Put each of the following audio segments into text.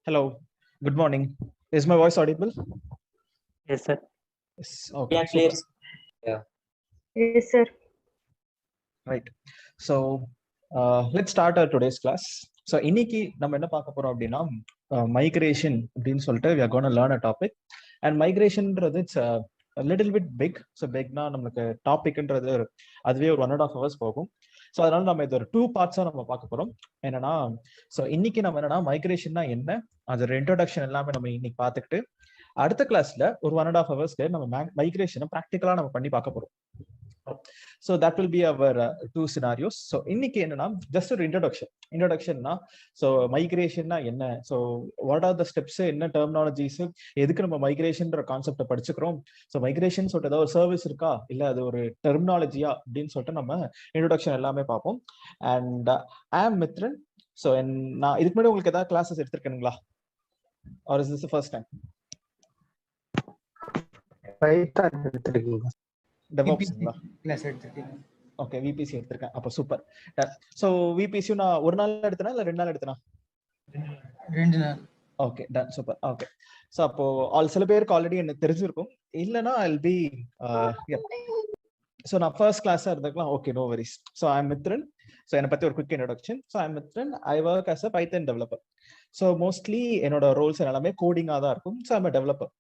Hello, good morning. Is my voice audible? Yes, sir. Yes. Okay. Yeah, clear. Super. Yeah. Yes, sir. Right. So let's start our today's class. So இன்னைக்கு நம்ம என்ன பார்க்க போறோம் அப்படின்னா migration அப்படின்னு சொல்லிட்டு we are going to learn a topic. And migrationன்றது it's little bit big. So பிக்னா நம்மளுக்கு டாபிக்ன்றது அதுவே ஒரு 1.5 hours போகும். ஸோ அதனால நம்ம இது ஒரு 2 பார்ட்ஸா நம்ம பார்க்க போறோம். என்னன்னா ஸோ இன்னைக்கு நம்ம என்னன்னா மைக்ரேஷன்னா என்ன, அதோட இன்ட்ரோடக்ஷன் எல்லாமே நம்ம இன்னைக்கு பார்த்துக்கிட்டு அடுத்த கிளாஸ்ல ஒரு 1.5 hours நம்ம மைக்ரேஷனை ப்ராக்டிக்கலா நம்ம பண்ணி பார்க்க போறோம். So that will be our two scenarios. So இன்னைக்கு என்னன்னா just ஒரு introductionனா so migrationனா என்ன, so what are the steps, என்ன terminologies, எதுக்கு நம்ம migrationன்ற கான்செப்டை படிச்சுக்கிறோம், so migration சொல்லிட்டு ஏதாவது ஒரு சர்வீஸ் இருக்கா இல்ல அது ஒரு டெர்மினாலஜியா அப்படின்னு சொல்லிட்டு நம்ம இன்ட்ரோடக்ஷன் எல்லாமே பார்ப்போம். அண்ட் ஐ ஆம் மித்ரன். ஸோ நான் இதுக்கு முன்னாடி உங்களுக்கு ஏதாவது கிளாஸஸ் எடுத்திருக்கேனுங்களா, or is this the first time? Python எடுத்துருக்கீங்க. டெவாப்ஸ்ங்களா? கிளாஸ் எடுத்துருக்கீங்க. ஓகே, விபிசி எடுத்திருக்கேன். அப்போ சூப்பர். ஸோ விபிசி நான் ஒரு நாள் எடுத்தனா இல்ல 2 நாள் எடுத்தனா? 2 நாள். Okay, done, super. Okay, so அப்போ சில பேருக்கு ஆல்ரெடி எனக்கு தெரிஞ்சிருக்கும், இல்லைன்னா ஐல் பி ஸோ நான் ஃபர்ஸ்ட் கிளாஸாக இருந்துக்கலாம். Okay, no worries. So I am Mithran. So என்னை பற்றி ஒரு quick introduction. So I am Mithran. I work as a Python developer. So mostly என்னோட ரோல்ஸ் எல்லாமே கோடிங்காக தான் இருக்கும். So I'm a developer.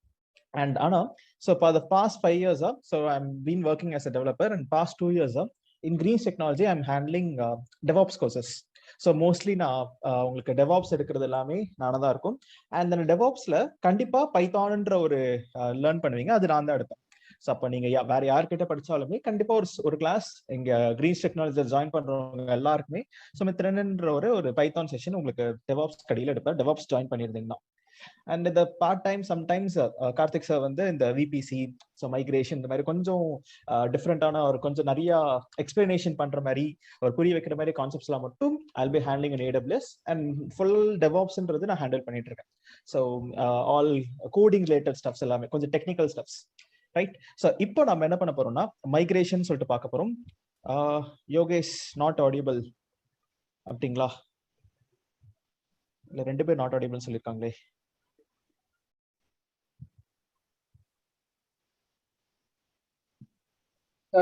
And Anna, so for the past 5 years, so I'm been working as a developer, and past 2 years in Greens Technology, I'm handling DevOps courses. So mostly நான் உங்களுக்கு DevOps எடுக்கிறது எல்லாமே நானா தான் இருக்கும். And then DevOpsல கண்டிப்பா பைத்தான்ன்ற ஒரு learn பண்ணுவீங்க, அது நான் தான் எடுப்பேன். ஸோ அப்போ நீங்க வேற யார்கிட்ட படிச்சாலுமே கண்டிப்பா ஒரு கிளாஸ் இங்க கிரீன்ஸ் டெக்னாலஜியில் ஜாயின் பண்றவங்க எல்லாருக்குமே ஸோ மித்ரன்ற ஒரு பைத்தான் செஷன் உங்களுக்கு DevOps கடையில் எடுப்பேன். DevOps ஜாயின் பண்ணியிருந்தீங்கன்னா. அண்ட் இந்த part time sometimes Karthik sir வந்து இந்த விபிசி, ஸோ மைக்ரேஷன், இந்த மாதிரி கொஞ்சம் டிஃப்ரெண்டான ஒரு கொஞ்சம் நிறைய எக்ஸ்பிளனேஷன் பண்ற மாதிரி ஒரு புரிய வைக்கிற மாதிரி கான்செப்ட்ஸ்லாம் மட்டும் I'll be handling in AWS. And full டெவாப்ஸ்ன்றது நான் ஹேண்டில் பண்ணிட்டு இருக்கேன். So all coding related stuffs எல்லாமே கொஞ்சம் டெக்னிக்கல் ஸ்டப்ஸ், ரைட்? ஸோ இப்போ நம்ம என்ன பண்ண போறோம்னா மைக்ரேஷன் சொல்லிட்டு பார்க்க போறோம். யோகேஷ் நாட் ஆடியபிள் அப்படிங்களா? இல்ல 2 பேர் நாட் ஆடியபிள்னு சொல்லியிருக்காங்களே.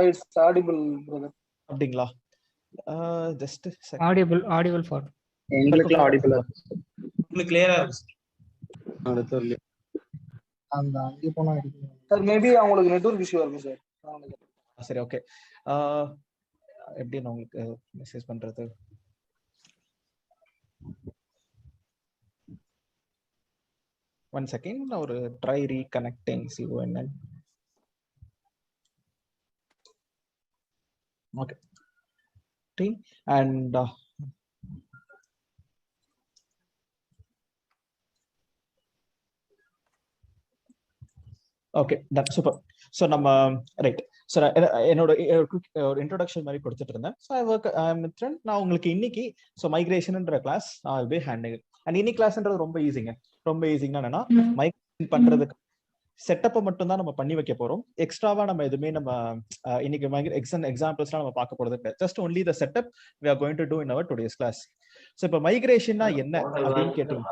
It's audible, brother. அப்படிங்களா? ஜஸ்ட் ஆடிபிள் ஃபார் எங்களுக்கு ஆடிபிள் உங்களுக்கு கிளியரா இருக்கு. அந்த அங்க போனா சார் மேபி அவங்களுக்கு நெட்வொர்க் இஷ்யூ இருக்கு சார். சரி, ஓகே. எப்படி நான் உங்களுக்கு மெசேஜ் பண்றது? ஒன் செகண்ட், நான் ஒரு try reconnecting CONN. Okay, and okay, done, super. So நம்ம ரைட். ஸோ என்னோட ஒரு இன்ட்ரோடக்ஷன் மாதிரி கொடுத்துட்டு இருந்தேன். So I am Mithran. நான் உங்களுக்கு இன்னைக்கு ஸோ மைக்ரேஷன்ன்ற கிளாஸ் நான் பி ஹேண்டில். அண்ட் இன்னைக்கு கிளாஸ்ன்றது ரொம்ப ஈஸிங்க. ரொம்ப ஈஸிங்கன்னா என்னன்னா மைக்ரேஷன் பண்றதுக்கு செட்டப்பை மட்டும் தான் நம்ம பண்ணி வைக்க போறோம். எக்ஸ்ட்ராவா நம்ம எதுவுமே நம்ம இன்னைக்கு எக்ஸாம்பிள்ஸ்லாம் நம்ம பார்க்க போறது இல்லை. Just only the setup we are going to do in our today's class. So இப்போ மைக்ரேஷன்னா என்ன அப்படின்னு கேட்டீங்க.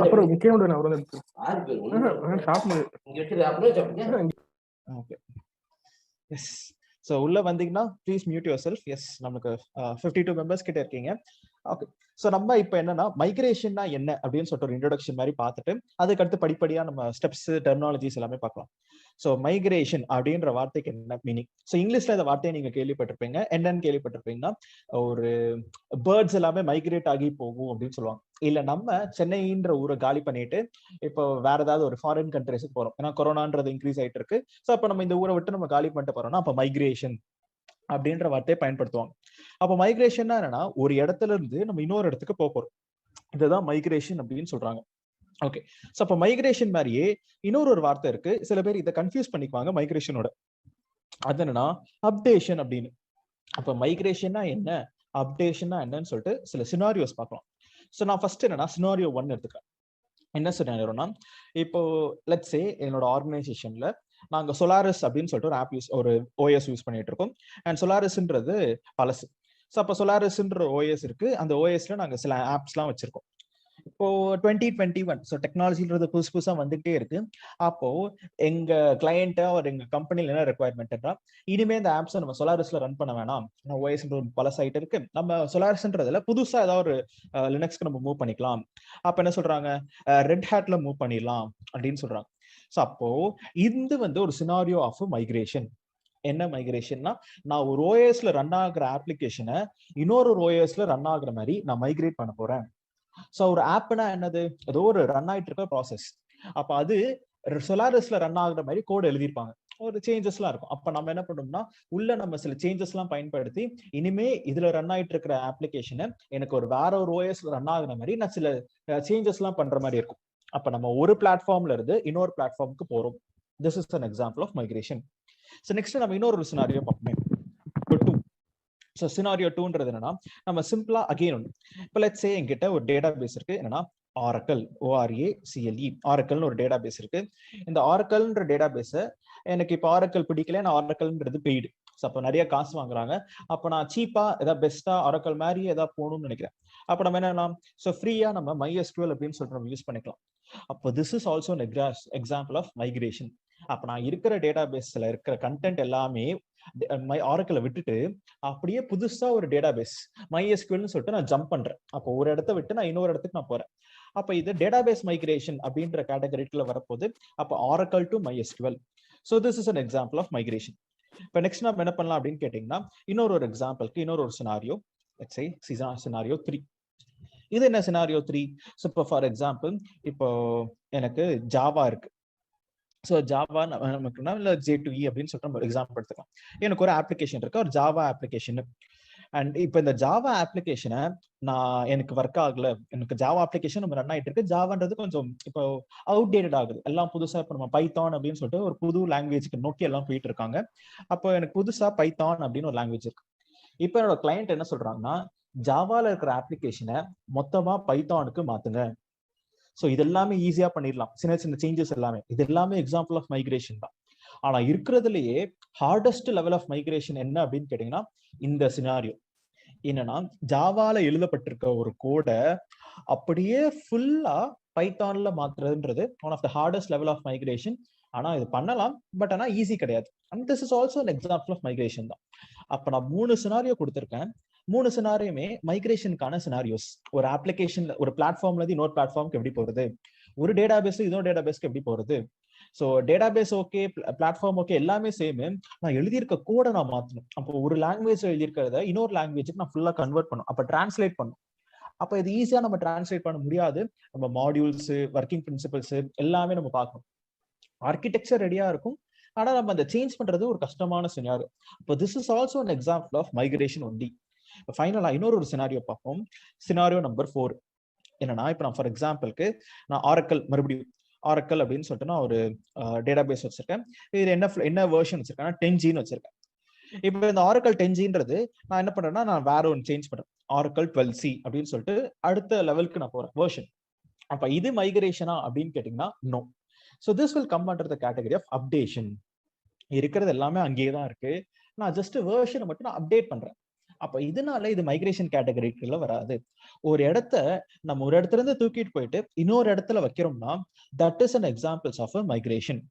அப்புறம் முக்கியம் ஓகே, எஸ். ஸோ உள்ள வந்தீங்கன்னா please mute yourself. Yes, நமக்கு 52 மெம்பர்ஸ் கிட்ட இருக்கீங்க. ஓகே, ஸோ நம்ம இப்போ என்னன்னா மைக்ரேஷன்னா என்ன அப்படின்னு சொல்லிட்டு ஒரு இன்ட்ரோடக்ஷன் மாதிரி பார்த்துட்டு அதுக்கடுத்து படிப்படியா நம்ம ஸ்டெப்ஸ், டெர்மினாலஜிஸ் எல்லாமே பார்க்கலாம். ஸோ மைக்ரேஷன் அப்படின்ற வார்த்தைக்கு என்ன மீனிங்? ஸோ இங்கிலீஷ்ல இந்த வார்த்தையை நீங்க கேள்விப்பட்டிருப்பீங்க. என்னன்னு கேள்விப்பட்டிருப்பீங்கன்னா ஒரு பேர்ட்ஸ் எல்லாமே மைக்ரேட் ஆகி போகும் அப்படின்னு சொல்லுவாங்க. இல்ல நம்ம சென்னைன்ற ஊரை காலி பண்ணிட்டு இப்போ வேற ஏதாவது ஒரு ஃபாரின் கண்ட்ரிஸுக்கு போறோம், ஏன்னா கொரோனான்றது இன்க்ரீஸ் ஆயிட்டு இருக்கு. ஸோ அப்போ நம்ம இந்த ஊரை விட்டு நம்ம காலி பண்ணிட்டு போறோம்னா அப்போ மைக்ரேஷன் அப்படின்ற வார்த்தையை பயன்படுத்துவாங்க. அப்போ மைக்ரேஷன்னா என்னன்னா ஒரு இடத்துல இருந்து நம்ம இன்னொரு இடத்துக்கு போறோம். இதுதான் மைக்ரேஷன் அப்படின்னு சொல்றாங்க. ஓகே, ஸோ அப்போ மைக்ரேஷன் மாதிரியே இன்னொரு வார்த்தை இருக்கு. சில பேர் இதை கன்ஃபியூஸ் பண்ணிக்குவாங்க மைக்ரேஷனோட. அது என்னன்னா அப்டேஷன் அப்படின்னு. அப்போ மைக்ரேஷன்னா என்ன, அப்டேஷன்னா என்னன்னு சொல்லிட்டு சில சினாரியோஸ் பார்க்கலாம். ஸோ நான் ஃபர்ஸ்ட் என்னன்னா சினாரியோ 1 எடுத்துக்கிறேன். என்ன சினாரியோனா, இப்போ லெட்ஸ் சே என்னோட ஆர்கனைசேஷன்ல நாங்க Solaris அப்படின்னு சொல்லிட்டு ஒரு ஆப் ஒரு OS யூஸ் பண்ணிட்டு இருக்கோம். அண்ட் Solarisன்றது பழசு. ஸோ அப்போ Solarisன்ற OS இருக்கு. அந்த OSல நாங்க சில ஆப்ஸ்லாம் வச்சிருக்கோம். இப்போ 2021, ஸோ டெக்னாலஜின்றது புதுசு புதுசா வந்துகிட்டே இருக்கு. அப்போ எங்க கிளையண்ட் ஒரு எங்க கம்பெனில என்ன ரெக்குவயர்மெண்ட்ன்றா, இனிமே இந்த ஆப்ஸை நம்ம சோலாரிஸ்ல ரன் பண்ண வேணாம். OS பல சைட் இருக்கு, நம்ம சோலாரிஸ்ன்றதுல புதுசா ஏதாவது ஒரு லினக்ஸ்க்கு நம்ம மூவ் பண்ணிக்கலாம். அப்ப என்ன சொல்றாங்க, ரெட் ஹேட்ல மூவ் பண்ணிடலாம் அப்படின்னு சொல்றாங்க. ஸோ அப்போ இது வந்து ஒரு சினாரியோ ஆஃப் மைக்ரேஷன். என்ன மைக்ரேஷன்னா, நான் ஒரு ஓஎஸ்ல ரன் ஆகுற அப்ளிகேஷனை இன்னொரு ஓஎஸ்ல ரன் ஆகுற மாதிரி நான் மைக்ரேட் பண்ண போறேன். ஸோ ஒரு ஆப்னா என்னது, ஏதோ ஒரு ரன் ஆயிட்டு இருக்க ப்ராசஸ். அப்ப அது சோலாரிஸ்ல ரன் ஆகுற மாதிரி கோட் எழுதியிருப்பாங்க, ஒரு சேஞ்சஸ் எல்லாம் இருக்கும். அப்ப நம்ம என்ன பண்ணோம்னா, உள்ள நம்ம சில சேஞ்சஸ் எல்லாம் பயன்படுத்தி இனிமே இதுல ரன் ஆயிட்டு இருக்கிற அப்ளிகேஷனை எனக்கு ஒரு வேற ஒரு ஓஎஸ்ல ரன் ஆகுற மாதிரி நான் சில சேஞ்சஸ் எல்லாம் பண்ற மாதிரி இருக்கும். அப்ப நம்ம ஒரு பிளாட்ஃபார்ம்ல இருந்து இன்னொரு பிளாட்ஃபார்முக்கு போறோம். This is an example of migration. So next நம்ம இன்னொரு சினாரியோ பார்ப்போமே. ஸோ சினாரியோ 2ன்றது என்னன்னா, நம்ம சிம்பிளா அகைன் ஒன்று, இப்போ லெட்ஸ் சே என்கிட்ட ஒரு டேட்டா பேஸ் இருக்கு. என்னன்னா ஆரக்கல், ORACLE, ஆரக்கல்னு ஒரு டேட்டா பேஸ் இருக்கு. இந்த ஆரக்கல்ன்ற டேட்டா பேஸை எனக்கு இப்போ ஆரக்கல் பிடிக்கல, நான் ஆரக்கல்ன்றது பெய்டு. ஸோ அப்போ நிறைய காசு வாங்குறாங்க. அப்போ நான் சீப்பா ஏதாவது பெஸ்டா ஆரக்கல் மாதிரி ஏதாவது போகணும்னு நினைக்கிறேன். அப்போ நம்ம என்ன, ஸோ ஃப்ரீயா நம்ம MySQL அப்படின்னு சொல்லிட்டு நம்ம யூஸ் பண்ணிக்கலாம். அப்போ this is also example of migration. அப்போ நான் இருக்கிற டேட்டா பேஸ்ல இருக்கிற கண்டென்ட் எல்லாமே ஆரக்கலை விட்டுட்டு அப்படியே புதுசா ஒரு டேட்டா பேஸ் MySQLன்னு சொல்லிட்டு நான் ஜம்ப் பண்றேன். அப்போ ஒரு இடத்த விட்டு நான் இன்னொரு இடத்துக்கு நான் போறேன். அப்ப இது டேட்டாபேஸ் மைக்ரேஷன் அப்படின்ற கேட்டகரிக்குள்ள வரப்போது. அப்போ oracle to MySQL. So this is an example of migration. இப்போ நெக்ஸ்ட் நம்ம என்ன பண்ணலாம் அப்படின்னு கேட்டீங்கன்னா, இன்னொரு எக்ஸாம்பிளுக்கு இன்னொரு சினாரியோ, லெட்ஸ் சே சினாரியோ 3. இது என்ன சினாரியோ 3? ஸோ இப்போ ஃபார் எக்ஸாம்பிள், இப்போ எனக்கு ஜாவா இருக்கு. ஸோ ஜாவா நமக்குன்னா இல்லை J2E அப்படின்னு சொல்லிட்டு நம்ம எக்ஸாம்பிள் எடுத்துக்கலாம். எனக்கு ஒரு அப்ளிகேஷன் இருக்கு, ஒரு ஜாவா அப்ளிகேஷன். அண்ட் இப்போ இந்த ஜாவா அப்ளிகேஷனை நான் எனக்கு ஒர்க் ஆகல, எனக்கு ஜாவா அப்ளிகேஷன் நம்ம ரன் ஆயிட்டு இருக்கு. ஜாவான்றது கொஞ்சம் இப்போ அவுடேட்டட் ஆகுது, எல்லாம் புதுசா இப்போ நம்ம பைத்தான் அப்படின்னு சொல்லிட்டு ஒரு புது லாங்குவேஜ்க்கு நோக்கி எல்லாம் போயிட்டு இருக்காங்க. அப்போ எனக்கு புதுசா பைத்தான் அப்படின்னு ஒரு லாங்குவேஜ் இருக்கு. இப்போ என்னோட கிளையண்ட் என்ன சொல்றாங்கன்னா, ஜாவால இருக்கிற அப்ளிகேஷனை மொத்தமா பைத்தானுக்கு மாத்துங்க. ஸோ இது எல்லாமே ஈஸியா பண்ணிடலாம், சின்ன சின்ன சேஞ்சஸ் எல்லாமே. இது எல்லாமே எக்ஸாம்பிள் ஆஃப் மைக்ரேஷன் தான். ஆனா இருக்கிறதுலயே ஹார்டஸ்ட் லெவல் ஆஃப் மைக்ரேஷன் என்ன அப்படின்னு கேட்டீங்கன்னா, இந்த சினாரியோ என்னன்னா, ஜாவால எழுதப்பட்டிருக்க ஒரு கோடை அப்படியே ஃபுல்லா பைத்தான்ல மாத்துறதுன்றது one of the hardest level of migration. ஆனா இது பண்ணலாம், பட் ஆனா ஈஸி கிடையாது. And this is also an example of migration தான். அப்ப நான் 3 சினாரியோ கொடுத்திருக்கேன். 3 சினாரியுமே மைக்ரேஷனுக்கான சினாரியோஸ். ஒரு அப்ளிகேஷன்ல ஒரு பிளாட்ஃபார்ம்ல இருந்து இன்னொரு பிளாட்ஃபார்முக்கு எப்படி போறது, ஒரு டேட்டா பேஸ் இன்னொரு டேட்டா பேஸ்க்கு எப்படி போறது. So database okay, platform okay, எல்லாமே சேம். நான் எழுதியிருக்க கோடை நான் மாற்றணும். அப்போ ஒரு லாங்குவேஜ் எழுதியிருக்கிறத இன்னொரு லாங்குவேஜுக்கு நான் ஃபுல்லா கன்வெர்ட் பண்ணும், அப்போ டிரான்ஸ்லேட் பண்ணும். அப்போ இது ஈஸியா நம்ம டிரான்ஸ்லேட் பண்ண முடியாது. நம்ம மாடியூல்ஸ், ஒர்க்கிங் பிரின்சிபல்ஸ் எல்லாமே நம்ம பார்க்கணும். ஆர்கிடெக்சர் ரெடியா இருக்கும், ஆனா நம்ம அந்த சேஞ்ச் பண்றது ஒரு கஷ்டமான சினாரியோ. இப்போ this is also an example of migration only. ஃபைனலா இன்னொரு சினாரியோ பார்ப்போம். சினாரியோ நம்பர் 4 என்னன்னா, இப்போ நான் ஃபார் எக்ஸாம்பிளுக்கு நான் ஆரக்கல், மறுபடியும் ஆரக்கல் அப்படின்னு சொல்லிட்டு நான் ஒரு டேட்டா பேஸ் வச்சிருக்கேன். இது என்ன வெர்ஷன் வச்சிருக்கேன், 10G வச்சிருக்கேன். இப்போ இந்த ஆரக்கல் 10Gன்றது நான் என்ன பண்றேன்னா, நான் வேற ஒன்று சேஞ்ச் பண்றேன், ஆரக்கல் 12C அப்படின்னு சொல்லிட்டு அடுத்த லெவலுக்கு நான் போறேன் வெர்ஷன். அப்ப இது மைக்ரேஷனா அப்படின்னு கேட்டீங்கன்னா no. So this will come under the category of updation. இருக்கிறது எல்லாமே அங்கேயே தான் இருக்கு, நான் ஜஸ்ட் வெர்ஷனை மட்டும் நான் அப்டேட் பண்றேன். அப்ப இதனால இது மைக்ரேஷன் கேட்டகரிக்குள்ள வராது. ஒரு இடத்த நம்ம ஒரு இடத்துல இருந்து தூக்கிட்டு போயிட்டு இன்னொரு இடத்துல வைக்கிறோம்னா that is an examples of a migration.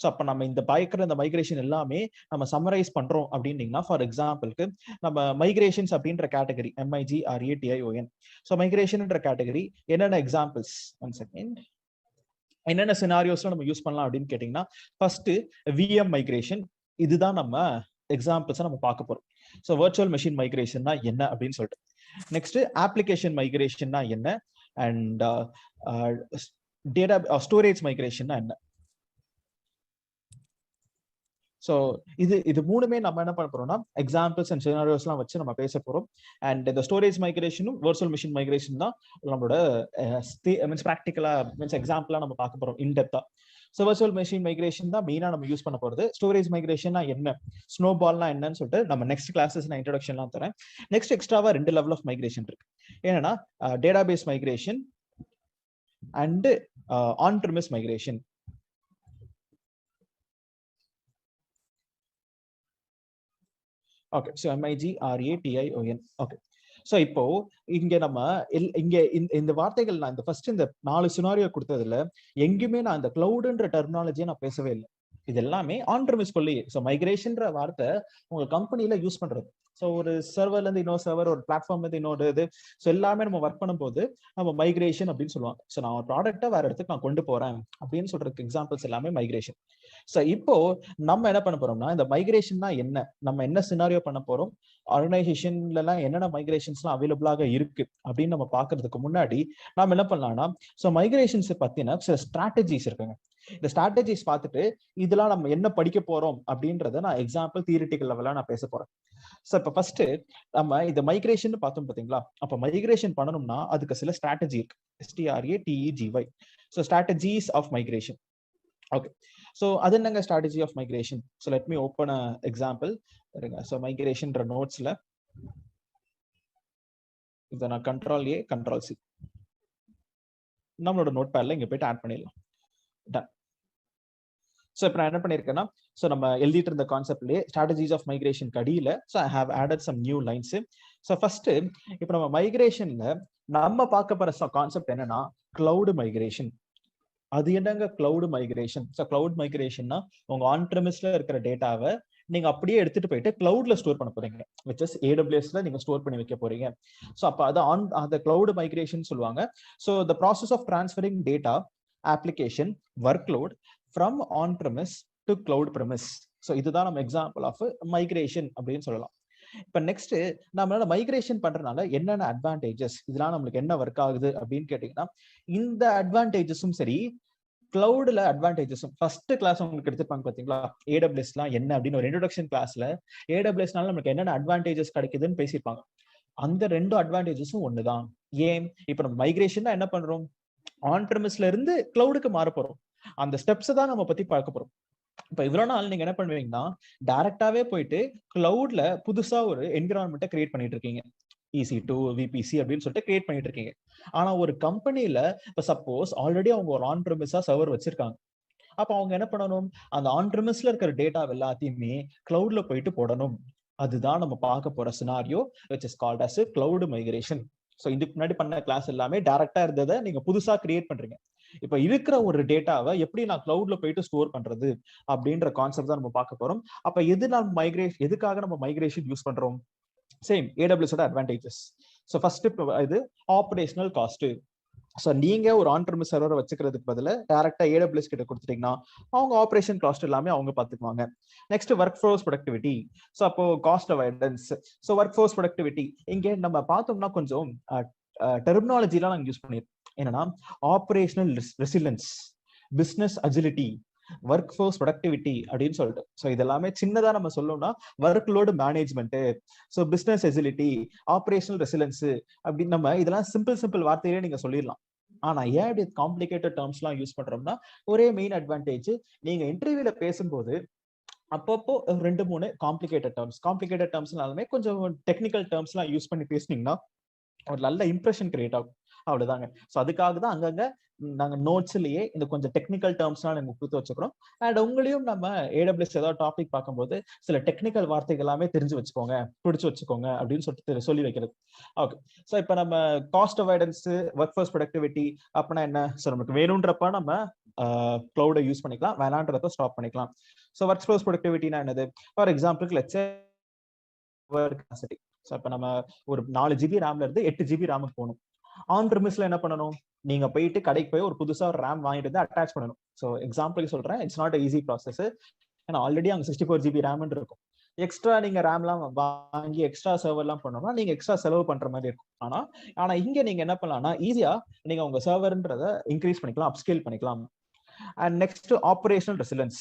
So அப்ப நம்ம இந்த இந்த மைக்ரேஷன் எல்லாமே நம்ம சம்மரைஸ் பண்றோம் அப்படின்னீங்கன்னா, ஃபார் எக்ஸாம்பிளுக்கு நம்ம மைக்ரேஷன்ஸ் அப்படின்ற கேட்டகரி MIGRATION. ஸோ மைக்ரேஷன்ன்ற கேட்டகரி என்னென்ன எக்ஸாம்பிள்ஸ், ஒன் செகண்ட், என்னென்ன சினாரியோஸ்ல நம்ம யூஸ் பண்ணலாம் அப்படின்னு கேட்டீங்கன்னா, ஃபர்ஸ்ட் VM மைக்ரேஷன், இதுதான் நம்ம எக்ஸாம்பிள்ஸை நம்ம பார்க்க போறோம். ஸோ வர்ச்சுவல் மெஷின் மைக்ரேஷன்னா என்ன அப்படின்னு சொல்லிட்டு, நெக்ஸ்ட் அப்ளிகேஷன் மைக்ரேஷன்னா என்ன, அண்ட் டேட்டா ஸ்டோரேஜ் மைக்ரேஷன்னா என்ன. ஸோ இது மூணுமே நம்ம என்ன பண்ண போறோம்னா எக்ஸாம்பிள்ஸ் அண்ட் சினாரியோஸ்லாம் வச்சு நம்ம பேச போறோம். அண்ட் இந்த ஸ்டோரேஜ் மைக்ரேஷனும் வர்ச்சுவல் மிஷின் மைக்ரேஷன் தான் நம்மளோட மீன்ஸ் ப்ராக்டிக்கலா மீன்ஸ் எக்ஸாம்பிளா நம்ம பார்க்க போறோம் இன்டெப்தா. ஸோ வர்ச்சுவல் மெஷின் மைக்ரேஷன் தான் மெயினா நம்ம யூஸ் பண்ண போறது. ஸ்டோரேஜ் மைக்ரேஷன்னா என்ன, ஸ்னோபால்னா என்னன்னு சொல்லிட்டு நம்ம நெக்ஸ்ட் கிளாஸஸ் நான் இன்ட்ரோடக்ஷன்லாம் தரேன். நெக்ஸ்ட் எக்ஸ்ட்ராவா 2 லெவல் ஆஃப் மைக்ரேஷன் இருக்கு. என்னன்னா database migration and on premise migration. Okay, so MIGRATION. Okay, so இப்போ இங்க நம்ம இங்க இந்த வார்த்தைகள் நான் இந்த ஃபர்ஸ்ட் இந்த 4 சினாரியோ கொடுத்ததுல எங்கேயுமே நான் இந்த கிளவுடுன்ற டெர்மினாலஜியை நான் பேசவே இல்லை. இது எல்லாமே ஆன் ப்ரிமிஸ் கொள்ளி. ஸோ மைக்ரேஷன்ற வார்த்தை உங்க கம்பெனில யூஸ் பண்றது. ஸோ ஒரு சர்வர்ல இருந்து இன்னொரு சர்வர், ஒரு பிளாட்ஃபார்ம்ல இருந்து இன்னொரு இது, ஸோ எல்லாமே நம்ம ஒர்க் பண்ணும்போது நம்ம மைக்ரேஷன் அப்படின்னு சொல்லுவாங்க. ஸோ நான் ஒரு ப்ராடக்ட்டை வேற இடத்துக்கு நான் கொண்டு போறேன் அப்படின்னு சொல்றதுக்கு எக்ஸாம்பிள்ஸ் எல்லாமே மைக்ரேஷன். ஸோ இப்போ நம்ம என்ன பண்ண போறோம்னா, இந்த மைக்ரேஷன்னா என்ன, நம்ம என்ன சினாரியோ பண்ண போறோம், ஆர்கனைசேஷன்ல எல்லாம் என்னென்ன மைக்ரேஷன்ஸ்லாம் அவைலபிளாக இருக்கு அப்படின்னு நம்ம பாக்குறதுக்கு முன்னாடி நாம என்ன பண்ணலாம்னா, ஸோ மைக்ரேஷன்ஸ் பத்தின சில ஸ்ட்ராட்டஜிஸ் இருக்குங்க. இந்த ஸ்ட்ராட்டஜிஸ் பார்த்துட்டு இதெல்லாம் நம்ம என்ன படிக்க போறோம் அப்படின்றத நான் எக்ஸாம்பிள் தியரிட்டிக்கல் லெவலா நான் பேச போறேன். ஸோ இப்போ ஃபர்ஸ்ட் நம்ம இந்த மைக்ரேஷன் பார்த்தோம் பாத்தீங்களா. அப்ப மைக்ரேஷன் பண்ணணும்னா அதுக்கு சில ஸ்ட்ராட்டஜி இருக்கு. STRATEGY. So strategies of migration. Okay, so அது என்னங்க strategy of migration? So let me open a example. So மைக்ரேஷன்ற நோட்ஸ்ல இதை நான் Ctrl+A Ctrl+C நம்மளோட நோட் பேட்ல இங்க போயிட்டு ஆட் பண்ணிடலாம். டன். ஸோ இப்போ நான் என்ன பண்ணியிருக்கேன்னா, ஸோ நம்ம எழுதிட்டு இருந்த கான்செப்ட்லேயே ஸ்ட்ராட்டஜிஸ் ஆஃப் மைக்ரேஷன் கடியில so I have added some new lines. So first இப்போ நம்ம மைக்ரேஷன்ல நம்ம பார்க்க போற கான்செப்ட் என்னன்னா கிளவுட் மைக்ரேஷன். அது என்னங்க கிளவுட் மைக்ரேஷன்? ஸோ கிளவுட் மைக்ரேஷன்னா உங்க ஆன் ப்ரெமிஸ்ல இருக்கிற டேட்டாவை நீங்க அப்படியே எடுத்துட்டு போயிட்டு கிளவுட்ல ஸ்டோர் பண்ண போறீங்க, which is AWSல நீங்க ஸ்டோர் பண்ணி வைக்க போறீங்க. ஸோ அப்போ அது அந்த கிளவுட் மைக்ரேஷன் சொல்லுவாங்க. So the process of transferring data, application, workload from on premise to cloud premise. So இதுதான் நம்ம எக்ஸாம்பிள் ஆஃப் மைக்ரேஷன் அப்படின்னு சொல்லலாம். இப்ப நெக்ஸ்ட் நம்மளால மைக்ரேஷன் பண்றதுனால என்னென்ன அட்வான்டேஜஸ், இதெல்லாம் நம்மளுக்கு என்ன ஒர்க் ஆகுது அப்படின்னு கேட்டீங்கன்னா, இந்த அட்வான்டேஜஸும் சரி கிளவுட்ல அட்வான்டேஜஸும் ஃபர்ஸ்ட் கிளாஸ் உங்களுக்கு எடுத்துப்பாங்க பாத்தீங்களா, AWSலாம் என்ன அப்படின்னு ஒரு இன்ட்ரோடக்ஷன் கிளாஸ்ல AWSனால நமக்கு என்னென்ன அட்வான்டேஜஸ் கிடைக்குதுன்னு பேசியிருப்பாங்க. அந்த 2 அட்வான்டேஜஸும் ஒண்ணுதான். ஏன் இப்ப நம்ம மைக்ரேஷன் என்ன பண்றோம், ஆன் ப்ரெமிஸ்ல இருந்து கிளவுடுக்கு மாற போறோம். அந்த ஸ்டெப்ஸ் தான் நம்ம பத்தி பார்க்க போறோம். இப்ப இவ்வளவு நாள் நீங்க என்ன பண்ணுவீங்கன்னா, டைரக்டாவே போயிட்டு கிளவுட்ல புதுசா ஒரு என்விரான்மெண்ட்டை கிரியேட் பண்ணிட்டு இருக்கீங்க. EC2 VPC அப்படின்னு சொல்லிட்டு கிரியேட் பண்ணிட்டு இருக்கீங்க. ஆனா ஒரு கம்பெனில இப்ப சப்போஸ் ஆல்ரெடி அவங்க ஒரு ஆன் ப்ரெமிஸா சர்வர் வச்சிருக்காங்க. அப்ப அவங்க என்ன பண்ணணும், அந்த ஆன் ப்ரெமிஸ்ல இருக்கிற டேட்டா எல்லாத்தையுமே கிளவுட்ல போயிட்டு போடணும். அதுதான் நம்ம பார்க்க போற scenario which is called as cloud migration. So இதுக்கு முன்னாடி பண்ண கிளாஸ் எல்லாமே டைரக்டா இருந்ததை நீங்க புதுசா கிரியேட் பண்றீங்க. இப்ப இருக்கிற ஒரு டேட்டாவை எப்படி நான் கிளவுட்ல போயிட்டு ஸ்டோர் பண்றது அப்படின்ற கான்செப்ட் தான் நம்ம பார்க்க போறோம். அப்ப எதுக்காக நம்ம மைக்ரேஷன் யூஸ் பண்றோம்? சேம் AWSோட அட்வான்டேஜஸ். ஸோ ஃபர்ஸ்ட் இது ஆப்ரேஷனல் காஸ்ட். ஸோ நீங்க ஒரு ஆன் ப்ரெமிஸ் சர்வரை வச்சுக்கிறதுக்கு பதிலா டைரக்டா AWS கிட்ட கொடுத்துட்டீங்கன்னா அவங்க ஆப்ரேஷன் காஸ்ட் எல்லாமே அவங்க பார்த்துக்குவாங்க. Next workforce productivity. So அப்போ cost avoidance. So workforce productivity இங்கே நம்ம பார்த்தோம்னா கொஞ்சம் டெர்மினாலஜிலாம் நாங்கள் யூஸ் பண்ணிருக்கோம். என்னன்னா operational resilience, business agility, workforce productivity அப்படின்னு சொல்லிட்டு. ஸோ இதெல்லாமே சின்னதா நம்ம சொல்லணும்னா workload management, so business agility, operational resilience அப்படின்னு நம்ம இதெல்லாம் சிம்பிள் வார்த்தையிலே நீங்க சொல்லிடலாம். ஆனா ஏன் இப்படி காம்ப்ளிகேட்டட் டேர்ம்ஸ் எல்லாம் யூஸ் பண்றோம்னா, ஒரே மெயின் அட்வான்டேஜ், நீங்க இன்டர்வியூல பேசும்போது அப்பப்போ 2-3 காம்ப்ளிகேட்டட் டேர்ம்ஸ்னாலுமே கொஞ்சம் டெக்னிக்கல் டேர்ம்ஸ் எல்லாம் யூஸ் பண்ணி பேசுனீங்கன்னா ஒரு நல்ல இம்ப்ரெஷன் கிரியேட் ஆகும். அவ்வளவுதாங்க. ஸோ அதுக்காக தான் அங்கங்க நாங்க நோட்ஸ்லயே இந்த கொஞ்சம் டெக்னிக்கல் டேர்ம்ஸ்லாம் நாங்க கொடுத்து வச்சுக்கிறோம். அண்ட் உங்களையும் நம்ம AWS ஏதாவது டாபிக் பார்க்கும்போது சில டெக்னிக்கல் வார்த்தைகள் எல்லாமே தெரிஞ்சு வச்சுக்கோங்க, பிடிச்சு வச்சுக்கோங்க அப்படின்னு சொல்லிட்டு சொல்லி வைக்கிறது. ஓகே, ஸோ இப்போ நம்ம cost avoidance, work force productivity அப்படின்னா என்ன? ஸோ நமக்கு வேணும்ன்றப்ப நம்ம கிளவுடை யூஸ் பண்ணிக்கலாம், வேணான்றப்ப ஸ்டாப் பண்ணிக்கலாம். ஸோ ஒர்க் ஃபோர்ஸ் ப்ரொடக்டிவிட்டினா என்னது? ஃபார் எக்ஸாம்பிளுக்கு லெட்ஸ் சே கெப்பாசிட்டி. ஸோ இப்போ நம்ம ஒரு 4 GB ரேம்ல இருந்து 8 GB ரேமுக்கு போகணும். ஆன் ப்ரெமிஸ்ல என்ன பண்ணணும், நீங்க போயிட்டு கடைக்கு போய் ஒரு புதுசா ஒரு ரேம் வாங்கிட்டு வந்து அட்டாச் பண்ணணும். ஸோ எக்ஸாம்பிளுக்கு சொல்றேன், இட்ஸ் நாட் ஈஸி ப்ராசஸ். ஏன்னா ஆல்ரெடி அங்கே 64 GB ரேம் இருக்கும். எக்ஸ்ட்ரா நீங்க ரேம்லாம் வாங்கி எக்ஸ்ட்ரா சர்வர்லாம் பண்ணோம்னா நீங்க எக்ஸ்ட்ரா செலவு பண்ற மாதிரி இருக்கும். ஆனா இங்க நீங்க என்ன பண்ணலாம்னா, ஈஸியா நீங்க உங்க சர்வர்ன்றதை இன்க்ரீஸ் பண்ணிக்கலாம், அப்ஸ்கேல் பண்ணிக்கலாம். And next operational resilience.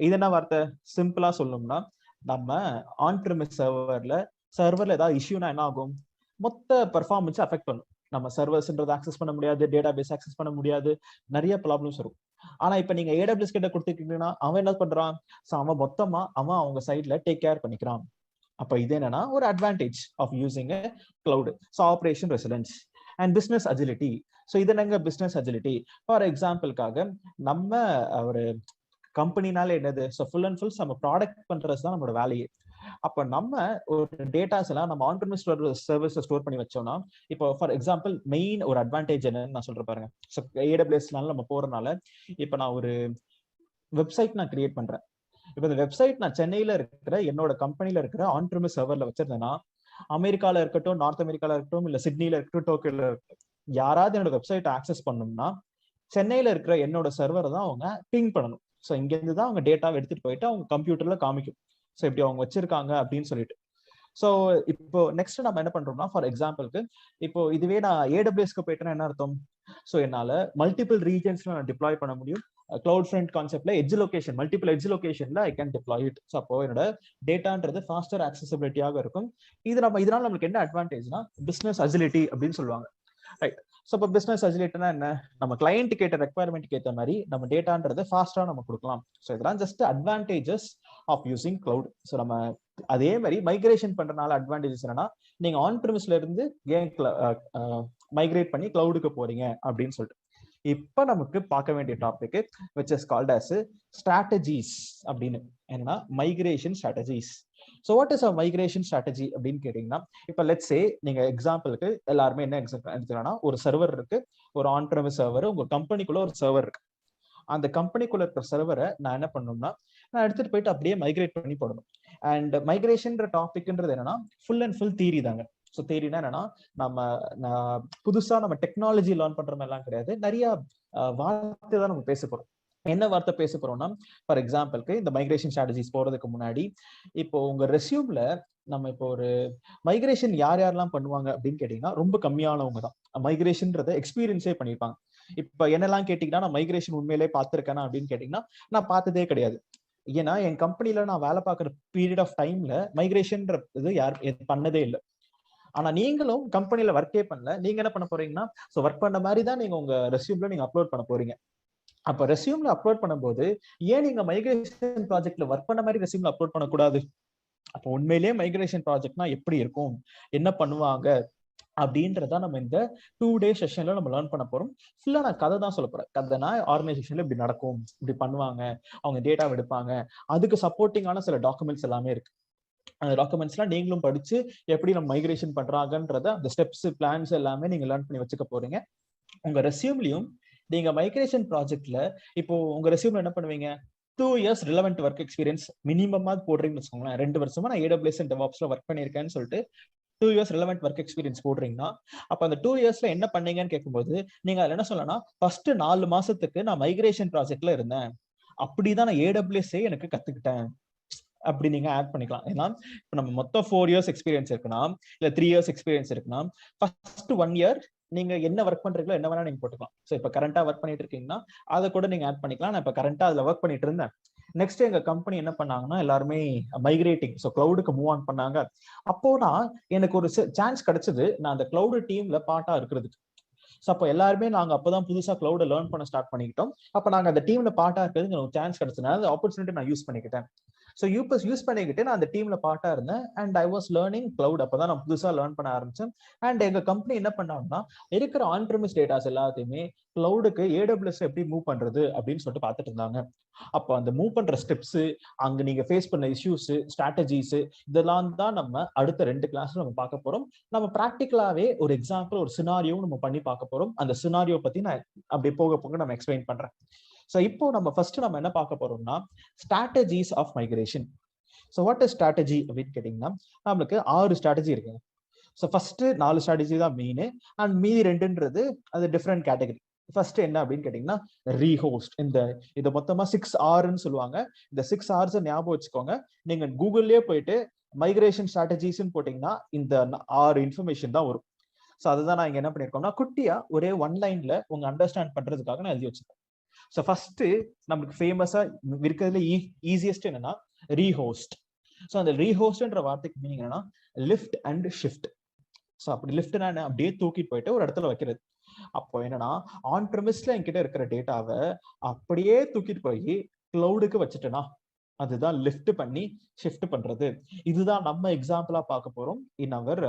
இது என்ன வார்த்தை? சிம்பிளா சொல்லணும்னா, நம்ம ஆன் ப்ரெமிஸ் சர்வர்ல ஏதாவது இஷ்யூனா என்ன ஆகும், மொத்த பெர்ஃபார்மன்ஸ் அஃபெக்ட் பண்ணும். நம்ம சர்வர்ஸ்ன்றது ஆக்சஸ் பண்ண முடியாது, டேட்டாபேஸ் ஆக்சஸ் பண்ண முடியாது, நிறைய ப்ராப்ளம்ஸ் வரும். ஆனா இப்ப நீங்க AWS கிட்ட கொடுத்துட்டீங்கன்னா அவன் என்ன பண்றான், அவன் மொத்தமா அவங்க சைட்ல டேக் கேர் பண்ணிக்கிறான். அப்ப இது என்னன்னா ஒரு advantage of using cloud. So operation resilience and business agility. So இது என்னங்க பிசினஸ் அஜிலிட்டி? ஃபார் எக்ஸாம்பிளுக்காக நம்ம ஒரு கம்பெனினால என்னது, ஸோ ஃபுல் அண்ட் ஃபுல் நம்ம ப்ராடக்ட் பண்றது தான் நம்மளோட வேலையே. அப்ப நம்ம ஒரு டேட்டாஸ் எல்லாம் நம்ம ஆன்-பிரமிஸ் சர்வர்ஸ்ல ஸ்டோர் பண்ணி வச்சோம்னா, இப்போ ஃபார் எக்ஸாம்பிள் மெயின் ஒரு அட்வான்டேஜ் என்னன்னு நான் சொல்றேன் பாருங்க. ஸோ AWSனால நம்ம போறதுனால இப்போ நான் ஒரு வெப்சைட் நான் கிரியேட் பண்றேன். இப்போ இந்த வெப்சைட் நான் சென்னையில இருக்கிற என்னோட கம்பெனில இருக்கிற ஆன்-பிரமிஸ் சர்வர்ல வச்சிருந்தேன்னா, அமெரிக்கால இருக்கட்டும், நார்த் அமெரிக்கால இருக்கட்டும், இல்ல சிட்னில இருக்கட்டும், டோக்கியோல இருக்கட்டும், யாராவது என்னோட வெப்சைட் ஆக்சஸ் பண்ணணும்னா சென்னையில இருக்கிற என்னோட சர்வரை தான் அவங்க பிங் பண்ணணும். ஸோ இங்க இருந்து தான் அவங்க டேட்டாவை எடுத்துட்டு போயிட்டு அவங்க கம்ப்யூட்டர்ல காமிக்கும். ஸோ இப்படி அவங்க வச்சிருக்காங்க அப்படின்னு சொல்லிட்டு. ஸோ இப்போ நெக்ஸ்ட் நம்ம என்ன பண்றோம்னா, ஃபார் எக்ஸாம்பிளுக்கு இப்போ இதுவே நான் AWSக்கு போயிட்டேன்னா என்ன அர்த்தம்? ஸோ என்னால மல்டிபிள் ரீஜன்ஸ்ல நான் டிப்ளாய் பண்ண முடியும். கிளவுட் ஃப்ரண்ட் கான்செப்ட்ல எட்ஜ் லொகேஷன், மல்டிபிள் எட்ஜ் லொகேஷன்ல I can deploy it. So அப்போ என்னோட டேட்டான்றது ஃபாஸ்டர் ஆக்சசிபிலிட்டியாக இருக்கும். இதனால நம்மளுக்கு என்ன அட்வான்டேஜ்னா பிசினஸ் அஜிலிட்டி அப்படின்னு சொல்லுவாங்க. ரைட். ஸோ இப்போ பிசினஸ் அஜிலிட்டினா என்ன? நம்ம கிளையண்ட் கேட்ட ரெக்வயர்மெண்ட் ஏற்ற மாதிரி நம்ம டேட்டான்றது ஃபாஸ்டா நம்ம கொடுக்கலாம். ஸோ இதெல்லாம் just advantages of using cloud. So நம்ம அதே மாதிரி மைக்ரேஷன் பண்றதுனால அட்வான்டேஜஸ் என்னன்னா, நீங்க ஆன்-பிரமிஸ்ல இருந்து ஏன் மைக்ரேட் பண்ணி கிளவுடுக்கு போறீங்க அப்படின்னு சொல்லிட்டு. இப்ப நமக்கு பார்க்க வேண்டிய topic which is called as strategies அப்படின்னு. என்னன்னா migration strategies. So what is a migration strategy அப்படின்னு கேட்டீங்கன்னா, இப்போ லெட்ஸ் சே நீங்க எக்ஸாம்பிளுக்கு எல்லாருமே என்ன எடுத்துக்கலாம்னா, ஒரு சர்வர் இருக்கு, ஒரு ஆன்-பிரமிஸ் சர்வர், உங்க கம்பெனிக்குள்ள ஒரு சர்வர் இருக்கு. அந்த கம்பெனிக்குள்ள இருக்கிற சர்வரை நான் என்ன பண்ணணும்னா, நான் எடுத்துட்டு போயிட்டு அப்படியே மைக்ரேட் பண்ணி போடணும். அண்ட் மைக்ரேஷன்ற டாபிக்ன்றது என்னன்னா ஃபுல் அண்ட் ஃபுல் தியரி தாங்க. ஸோ தியரினா என்னன்னா, புதுசா நம்ம டெக்னாலஜி லேர்ன் பண்ற மாதிரிலாம் கிடையாது. நிறைய வார்த்தை தான் நம்ம பேச போறோம். என்ன வார்த்தை பேச போறோம்னா, ஃபார் எக்ஸாம்பிளுக்கு இந்த மைக்ரேஷன் ஸ்ட்ராட்டஜிஸ் போறதுக்கு முன்னாடி இப்போ உங்க ரெஸ்யூம்ல நம்ம இப்போ ஒரு மைக்ரேஷன் யாரெல்லாம் பண்ணுவாங்க அப்படின்னு கேட்டீங்கன்னா ரொம்ப கம்மியானவங்க தான் மைக்ரேஷன்ன்றத எக்ஸ்பீரியன்ஸே பண்ணிருப்பாங்க. இப்ப என்னெல்லாம் கேட்டீங்கன்னா, நான் மைக்ரேஷன் உண்மையிலே பார்த்திருக்கேனா அப்படின்னு கேட்டீங்கன்னா, நான் பார்த்ததே கிடையாது. ஏன்னா என் கம்பெனில நான் வேலை பார்க்குற பீரியட் ஆஃப் டைம்ல மைக்ரேஷன்ற இது யார் பண்ணதே இல்லை. ஆனா நீங்களும் கம்பெனில ஒர்க்கே பண்ணல, நீங்க என்ன பண்ண போறீங்கன்னா, ஸோ ஒர்க் பண்ண மாதிரி தான் நீங்க உங்க ரெஸ்யூம்ல நீங்க அப்லோட் பண்ண போறீங்க. அப்ப ரெஸ்யூம்ல அப்லோட் பண்ணும்போது ஏன் நீங்க மைக்ரேஷன் ப்ராஜெக்ட்ல ஒர்க் பண்ண மாதிரி ரெஸ்யூம்ல அப்லோட் பண்ணக்கூடாது? அப்போ உண்மையிலேயே மைக்ரேஷன் ப்ராஜெக்ட்னா எப்படி இருக்கும், என்ன பண்ணுவாங்க அப்படின்றத நம்ம இந்த 2 டே செஷன்ல நம்ம லேர்ன் பண்ண போறோம். ஃபுல்லா நான் கதை தான் சொல்ல போறேன். கதைனா ஆர்கனைசேஷன்ல இப்படி நடக்கும், இப்படி பண்ணுவாங்க, அவங்க டேட்டா எடுப்பாங்க, அதுக்கு சப்போர்ட்டிங்கான சில டாக்குமெண்ட்ஸ் எல்லாமே இருக்கு. அந்த டாக்குமெண்ட்ஸ்லாம் நீங்களும் படிச்சு எப்படி நம்ம மைக்ரேஷன் பண்றாங்கன்றத அந்த ஸ்டெப்ஸ் பிளான்ஸ் எல்லாமே நீங்க லேர்ன் பண்ணி வச்சுக்க போறீங்க. உங்க ரெஸ்யூம்லயும் நீங்க மைக்ரேஷன் ப்ராஜெக்ட்ல இப்போ உங்க ரெஸ்யூம்ல என்ன பண்ணுவீங்க, 2 years ரிலவெண்ட் ஒர்க் எக்ஸ்பீரியன்ஸ் மினிமமா போடுறீங்கன்னு வச்சுக்கோங்களேன். 2 வருஷமா நான் AWS அண்ட் DevOpsல ஒர்க் பண்ணியிருக்கேன்னு சொல்லிட்டு 2 years ரிலவெண்ட் ஒர்க் எக்ஸ்பீரியன்ஸ் போடுறீங்கன்னா, அப்ப அந்த 2 yearsல என்ன பண்ணீங்கன்னு கேட்கும்போது நீங்க அதுல என்ன சொல்லலாம், ஃபர்ஸ்ட் 4 மாசத்துக்கு நான் மைக்ரேஷன் ப்ராஜெக்ட்ல இருந்தேன், அப்படிதான் நான் AWS எனக்கு கத்துக்கிட்டேன் அப்படி நீங்க ஆட் பண்ணிக்கலாம். ஏன்னா இப்ப நம்ம மொத்தம் 4 years எக்ஸ்பீரியன்ஸ் இருக்குன்னா, இல்ல 3 years எக்ஸ்பீரியன்ஸ் இருக்குன்னா, ஃபர்ஸ்ட் 1 year நீங்க என்ன ஒர்க் பண்றீங்களோ என்ன வேணா நீங்க போட்டுக்கலாம். ஸோ இப்ப கரண்டா ஒர்க் பண்ணிட்டு இருக்கீங்கன்னா அதை கூட நீங்க ஆட் பண்ணிக்கலாம். நான் இப்ப கரண்டா அதுல ஒர்க் பண்ணிட்டு இருந்தேன். நெக்ஸ்ட் எங்க கம்பெனி என்ன பண்ணாங்கன்னா, எல்லாருமே மைக்ரேட்டிங், ஸோ கிளவுடுக்கு மூவ் ஆன் பண்ணாங்க. அப்போனா எனக்கு ஒரு சான்ஸ் கிடைச்சது நான் அந்த கிளவுடு டீம்ல பார்ட்டா இருக்கிறதுக்கு. ஸோ அப்போ எல்லாருமே நாங்க அப்பதான் புதுசா கிளவுட லேர்ன் பண்ண ஸ்டார்ட் பண்ணிக்கிட்டோம். அப்ப நாங்க அந்த டீம்ல பார்ட்டா இருக்கிறதுக்கு எனக்கு சான்ஸ் கிடைச்சதுனால அந்த ஆப்பர்ச்சுனிட்டி நான் யூஸ் பண்ணிக்கிட்டேன். ஸோ யூஸ் பண்ணிக்கிட்டு நான் அந்த டீம்ல பார்ட்டா இருந்தேன். And I was learning cloud. அப்பதான் நான் புதுசா லேர்ன் பண்ண ஆரம்பிச்சேன். அண்ட் எங்க கம்பெனி என்ன பண்ணாங்கன்னா, இருக்கிற ஆன்-பிரமிஸ் டேட்டாஸ் எல்லாத்தையுமே கிளவுடுக்கு AWS எப்படி மூவ் பண்றது அப்படின்னு சொல்லிட்டு பார்த்துட்டு இருந்தாங்க. அப்போ அந்த மூவ் பண்ற ஸ்டெப்ஸ், அங்க நீங்க ஃபேஸ் பண்ண இஷ்யூஸ், ஸ்ட்ராட்டஜிஸ், இதெல்லாம் தான் நம்ம அடுத்த 2 கிளாஸ்ல நம்ம பார்க்க போறோம். நம்ம பிராக்டிகலாவே ஒரு எக்ஸாம்பிள், ஒரு சினாரியோ நம்ம பண்ணி பார்க்க போறோம். அந்த சினாரியோ பத்தி நான் அப்படியே போக போக நம்ம எக்ஸ்பிளைன் பண்றேன். ஸோ இப்போ நம்ம ஃபர்ஸ்ட் நம்ம என்ன பார்க்க போறோம்னா, strategies of migration. So what is strategy அப்படின்னு கேட்டீங்கன்னா, நம்மளுக்கு 6 ஸ்ட்ராட்டஜி இருக்குங்க. ஸோ ஃபர்ஸ்ட் 4 ஸ்ட்ராட்டஜி தான் மெயின், அண்ட் மீதி 2ன்றது அது டிஃப்ரெண்ட் கேட்டகரி. ஃபர்ஸ்ட் என்ன அப்படின்னு கேட்டீங்கன்னா, ரீஹோஸ்ட். இதை மொத்தமா 6Rன்னு சொல்லுவாங்க. இந்த 6Rs ஞாபகம் வச்சுக்கோங்க. நீங்க கூகுள்லயே போயிட்டு மைக்ரேஷன் ஸ்ட்ராட்டஜிஸ்ன்னு போட்டீங்கன்னா இந்த 6 இன்ஃபர்மேஷன் தான் வரும். ஸோ அதுதான் நான் இங்க என்ன பண்ணிருக்கோம்னா, குட்டியா ஒரே 1 லைன்ல உங்க அண்டர்ஸ்டாண்ட் பண்றதுக்காக நான் எழுதி வச்சிருக்கேன். ஸோ ஃபர்ஸ்ட் நமக்கு ஃபேமஸா இருக்கிறதுல ஈஸியஸ்ட் என்னன்னா ரீஹோஸ்ட். ஸோ அந்த ரீஹோஸ்ட்ன்ற வார்த்தைக்கு மீனிங் என்னன்னா லிஃப்ட் அண்ட் ஷிஃப்ட். ஸோ அப்படி லிஃப்ட்னா என்ன, அப்படியே தூக்கிட்டு போயிட்டு ஒரு இடத்துல வைக்கிறது. அப்போ என்னன்னா, ஆன்-பிரமிஸ்ல என்கிட்ட இருக்கிற டேட்டாவை அப்படியே தூக்கிட்டு போய் கிளவுடுக்கு வச்சுட்டேன்னா அதுதான் லிஃப்ட் பண்ணி ஷிஃப்ட் பண்றது. இதுதான் நம்ம எக்ஸாம்பிளா பார்க்க போறோம் இன் அவர்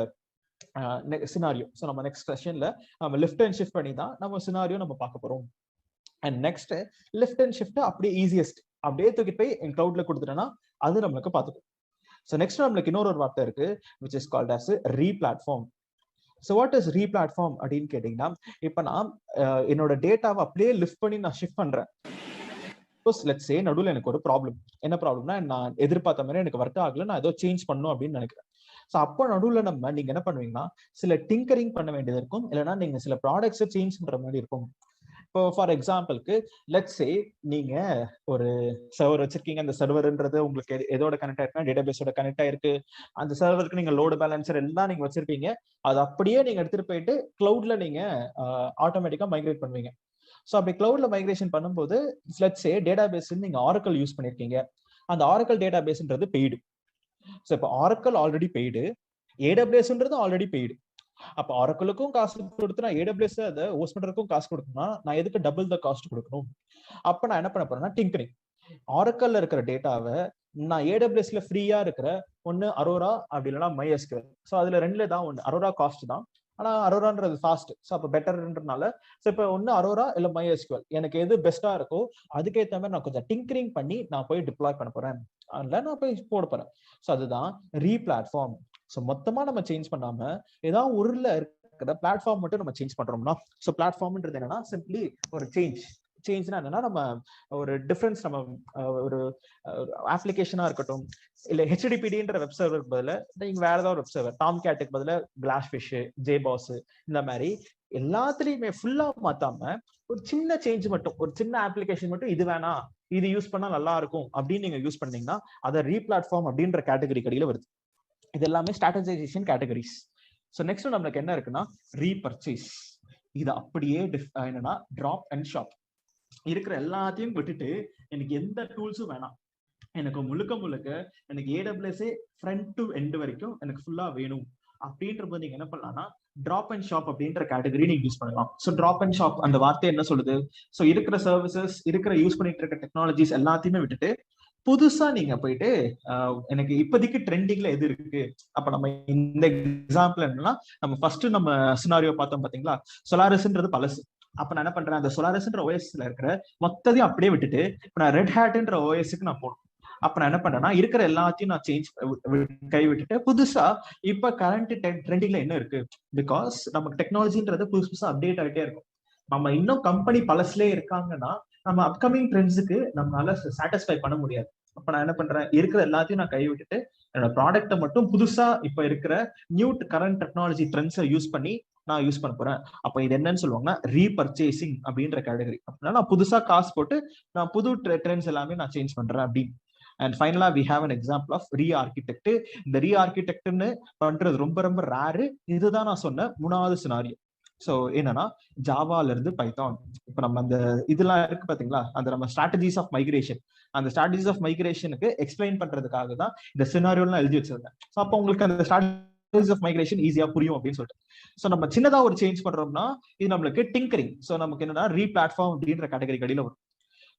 சினாரியோ. ஸோ நம்ம நெக்ஸ்ட் செஷன்ல நம்ம லிஃப்ட் அண்ட் ஷிஃப்ட் பண்ணி தான் நம்ம சினாரியோ நம்ம பார்க்க போறோம். And next lift and shift அப்படியே ஈஸியஸ்ட், அப்படியே தூக்கிட்டு போய் என் கிளவுட்ல கொடுத்துட்டேன்னா அது நம்மளுக்கு பார்த்துக்கும். ஸோ நெக்ஸ்ட் நம்மளுக்கு இன்னொரு வார்த்தை இருக்கு which is called as replatform. So what is replatform அப்படின்னு கேட்டீங்கன்னா, இப்போ நான் என்னோட டேட்டாவை அப்படியே லிஃப்ட் பண்ணி நான் ஷிஃப்ட் பண்றேன். லெட்ஸ் சே நடுவில் எனக்கு ஒரு ப்ராப்ளம். என்ன ப்ராப்ளம்னா, நான் எதிர்பார்த்த மாதிரி எனக்கு ஒர்க் ஆகல, நான் ஏதோ சேஞ்ச் பண்ணணும் அப்படின்னு நினைக்கிறேன். ஸோ அப்போ நடுவில் நீங்க என்ன பண்ணுவீங்கன்னா, சில டிங்கரிங் பண்ண வேண்டியது இருக்கும், இல்லைன்னா நீங்க சில ப்ராடக்ட்ஸை சேஞ்ச் பண்ற மாதிரி இருக்கும். இப்போ ஃபார் எக்ஸாம்பிளுக்கு லெட்ஸ் சே நீங்க ஒரு சர்வர் வச்சிருக்கீங்க. அந்த சர்வர்ன்றது உங்களுக்கு எதோட கனெக்ட் ஆயிருக்குன்னா டேட்டாபேஸோட கனெக்ட் ஆயிருக்கு. அந்த சர்வருக்கு நீங்க லோடு பேலன்சர் எல்லாம் நீங்க வச்சிருப்பீங்க. அது அப்படியே நீங்க எடுத்துட்டு போயிட்டு கிளவுட்ல நீங்க ஆட்டோமேட்டிக்கா மைக்ரேட் பண்ணுவீங்க. ஸோ அப்படி கிளவுட்ல மைக்ரேஷன் பண்ணும்போது லெட்ஸ் சே டேட்டாபேஸ் நீங்க ஆரக்கிள் யூஸ் பண்ணிருக்கீங்க. அந்த ஆரக்கிள் டேட்டாபேஸ்ன்றது பெய்டு. ஸோ இப்போ ஆரக்கிள் ஆல்ரெடி பெய்டு, ஏடபிள்யூஎஸ்ன்றது ஆல்ரெடி பெய்டு. அப்ப ஆரக்கிளுக்கும் காசு கொடுத்து நான் ஏடபிள்யூஎஸ் அதை ஹோஸ்ட் பண்றதுக்கும் காசு கொடுக்கணும்னா நான் எதுக்கு டபுள் த காஸ்ட் கொடுக்கணும்? அப்ப நான் என்ன பண்ண போறேன்னா, டிங்கரிங். ஆரக்கிள்ல இருக்கிற டேட்டாவை நான் ஏடபிள்யூஎஸ்ல ஃப்ரீயா இருக்கிற ஒன்னு அரோரா அப்படி இல்லைன்னா MySQL. ஸோ அதுல ரெண்டுல தான் ஒன்று அரோரா காஸ்ட் தான், ஆனா அரோரான்றது ஃபாஸ்ட். ஸோ அப்போ பெட்டர்ன்றதுனால ஸோ இப்போ ஒன்னு அரோரா இல்ல MySQL எனக்கு எது பெஸ்டா இருக்கோ அதுக்கேற்ற மாதிரி நான் கொஞ்சம் டிங்கரிங் பண்ணி நான் போய் டிப்ளாய் பண்ண போறேன், அதில் நான் போய் போட போறேன். ஸோ அதுதான் ரீபிளாட்ஃபார்ம். ஸோ மொத்தமா நம்ம சேஞ்ச் பண்ணாம ஏதாவது ஒருல இருக்கிற பிளாட்ஃபார்ம் மட்டும் நம்ம சேஞ்ச் பண்றோம்னா, ஸோ பிளாட்ஃபார்ம்ன்றது என்னன்னா சிம்பிளி ஒரு சேஞ்ச்னா என்னன்னா, நம்ம ஒரு டிஃபரன்ஸ், நம்ம ஒரு அப்ளிகேஷனா இருக்கட்டும், இல்ல HTTPDன்ற வெப் சர்வருக்கு பதில நீங்க வேற ஏதாவது ஒரு வெப் சர்வர், டாம் கேட்டுக்கு பதில கிளாஸ்ஃபிஷ், ஜேபாஸ், இந்த மாதிரி எல்லாத்துலயுமே ஃபுல்லா மாத்தாம ஒரு சின்ன சேஞ்ச் மட்டும், ஒரு சின்ன அப்ளிகேஷன் மட்டும் இது வேணாம், இது யூஸ் பண்ணா நல்லா இருக்கும் அப்படின்னு நீங்க யூஸ் பண்ணீங்கன்னா அதை ரீபிளாட்ஃபார்ம் அப்படின்ற கேட்டகரி கடியில வருது. இது எல்லாமே ஸ்ட்ராட்டஜைசேஷன் கேட்டகரிஸ். ஸோ நெக்ஸ்ட் நம்மளுக்கு என்ன இருக்குன்னா, ரீபர்ச்சேஸ். இது அப்படியே என்னன்னா டிராப் அண்ட் ஷாப். இருக்கிற எல்லாத்தையும் விட்டுட்டு எனக்கு எந்த டூல்ஸும் வேணாம், எனக்கு முழுக்க எனக்கு AWS ஃப்ரண்ட் டு எண்ட் வரைக்கும் எனக்கு ஃபுல்லா வேணும் அப்படின்றப்ப நீங்க என்ன பண்ணலாம்னா, டிராப் அண்ட் ஷாப் அப்படின்ற கேட்டகரி நீங்க யூஸ் பண்ணலாம். ஸோ டிராப் அண்ட் ஷாப் அந்த வார்த்தை என்ன சொல்லுது? ஸோ இருக்கிற சர்வீசஸ், இருக்கிற யூஸ் பண்ணிட்டு இருக்க டெக்னாலஜிஸ் எல்லாத்தையுமே விட்டுட்டு புதுசா நீங்க போயிட்டு எனக்கு இப்போதைக்கு ட்ரெண்டிங்ல எது இருக்கு. அப்ப நம்ம இந்த எக்ஸாம்பிள் என்னன்னா, நம்ம ஃபர்ஸ்ட் நம்ம சினாரியோ பார்த்தோம் பாத்தீங்களா, சொலாரிஸ்ன்றது பழசு. அப்ப நான் என்ன பண்றேன், அந்த சொலாரிஸ்ன்ற OSல இருக்கிற மொத்தத்தையும் அப்படியே விட்டுட்டு இப்ப நான் ரெட் ஹேட்ன்ற OSக்கு நான் போகணும். அப்ப நான் என்ன பண்றேன்னா, இருக்கிற எல்லாத்தையும் நான் கை விட்டுட்டு புதுசா இப்ப கரண்ட் ட்ரெண்டிங்ல என்ன இருக்கு, பிகாஸ் நமக்கு டெக்னாலஜின்றது புதுசா அப்டேட் ஆகிட்டே இருக்கும். நம்ம இன்னும் கம்பெனி பழசுலேயே இருக்காங்கன்னா நம்ம அப்கமிங் ட்ரெண்ட்ஸுக்கு நம்மளால சாட்டிஸ்ஃபை பண்ண முடியாது. அப்ப நான் என்ன பண்றேன், இருக்கிற எல்லாத்தையும் நான் கை விட்டுட்டு என்னோட ப்ராடக்ட்டை மட்டும் புதுசா இப்ப இருக்கிற நியூ கரண்ட் டெக்னாலஜி ட்ரெண்ட்ஸை யூஸ் பண்ணி நான் யூஸ் பண்ண போறேன். அப்ப இது என்னன்னு சொல்லுவாங்கன்னா ரீபர்ச்சேசிங் அப்படின்ற கேட்டகரி. அப்படின்னா நான் புதுசா காசு போட்டு நான் புது ட்ரெண்ட்ஸ் எல்லாமே நான் சேஞ்ச் பண்றேன் அப்படின்னு. அண்ட் ஃபைனலா we have an example of rearchitect. இந்த ரீஆர்கிடெக்ட்னு பண்றது ரொம்ப ரேரு. இதுதான் நான் சொன்ன 3வது சினாரியோ. ஸோ என்னன்னா, ஜாவால இருந்து பைத்தான். இப்போ நம்ம அந்த இதெல்லாம் இருக்கு பாத்தீங்களா, அந்த நம்ம ஸ்ட்ராட்டஜிஸ் ஆஃப் மைக்ரேஷன், அந்த ஸ்ட்ராட்டஜிஸ் ஆஃப் மைக்ரேஷனுக்கு எக்ஸ்பிளைன் பண்றதுக்காக தான் இந்த சினாரியோலாம் எழுதி வச்சிருந்தேன். ஸோ அப்போ உங்களுக்கு அந்த ஸ்ட்ராட்டஜிஸ் ஆஃப் மைக்ரேஷன் ஈஸியா புரியும் அப்படின்னு சொல்லிட்டு. ஸோ நம்ம சின்னதா ஒரு சேஞ்ச் பண்றோம்னா இது நம்மளுக்கு டிங்கரிங். ஸோ நமக்கு என்னன்னா ரீபிளாட்ஃபார்ம் அப்படின்ற கேட்டகரி கடியில வரும்.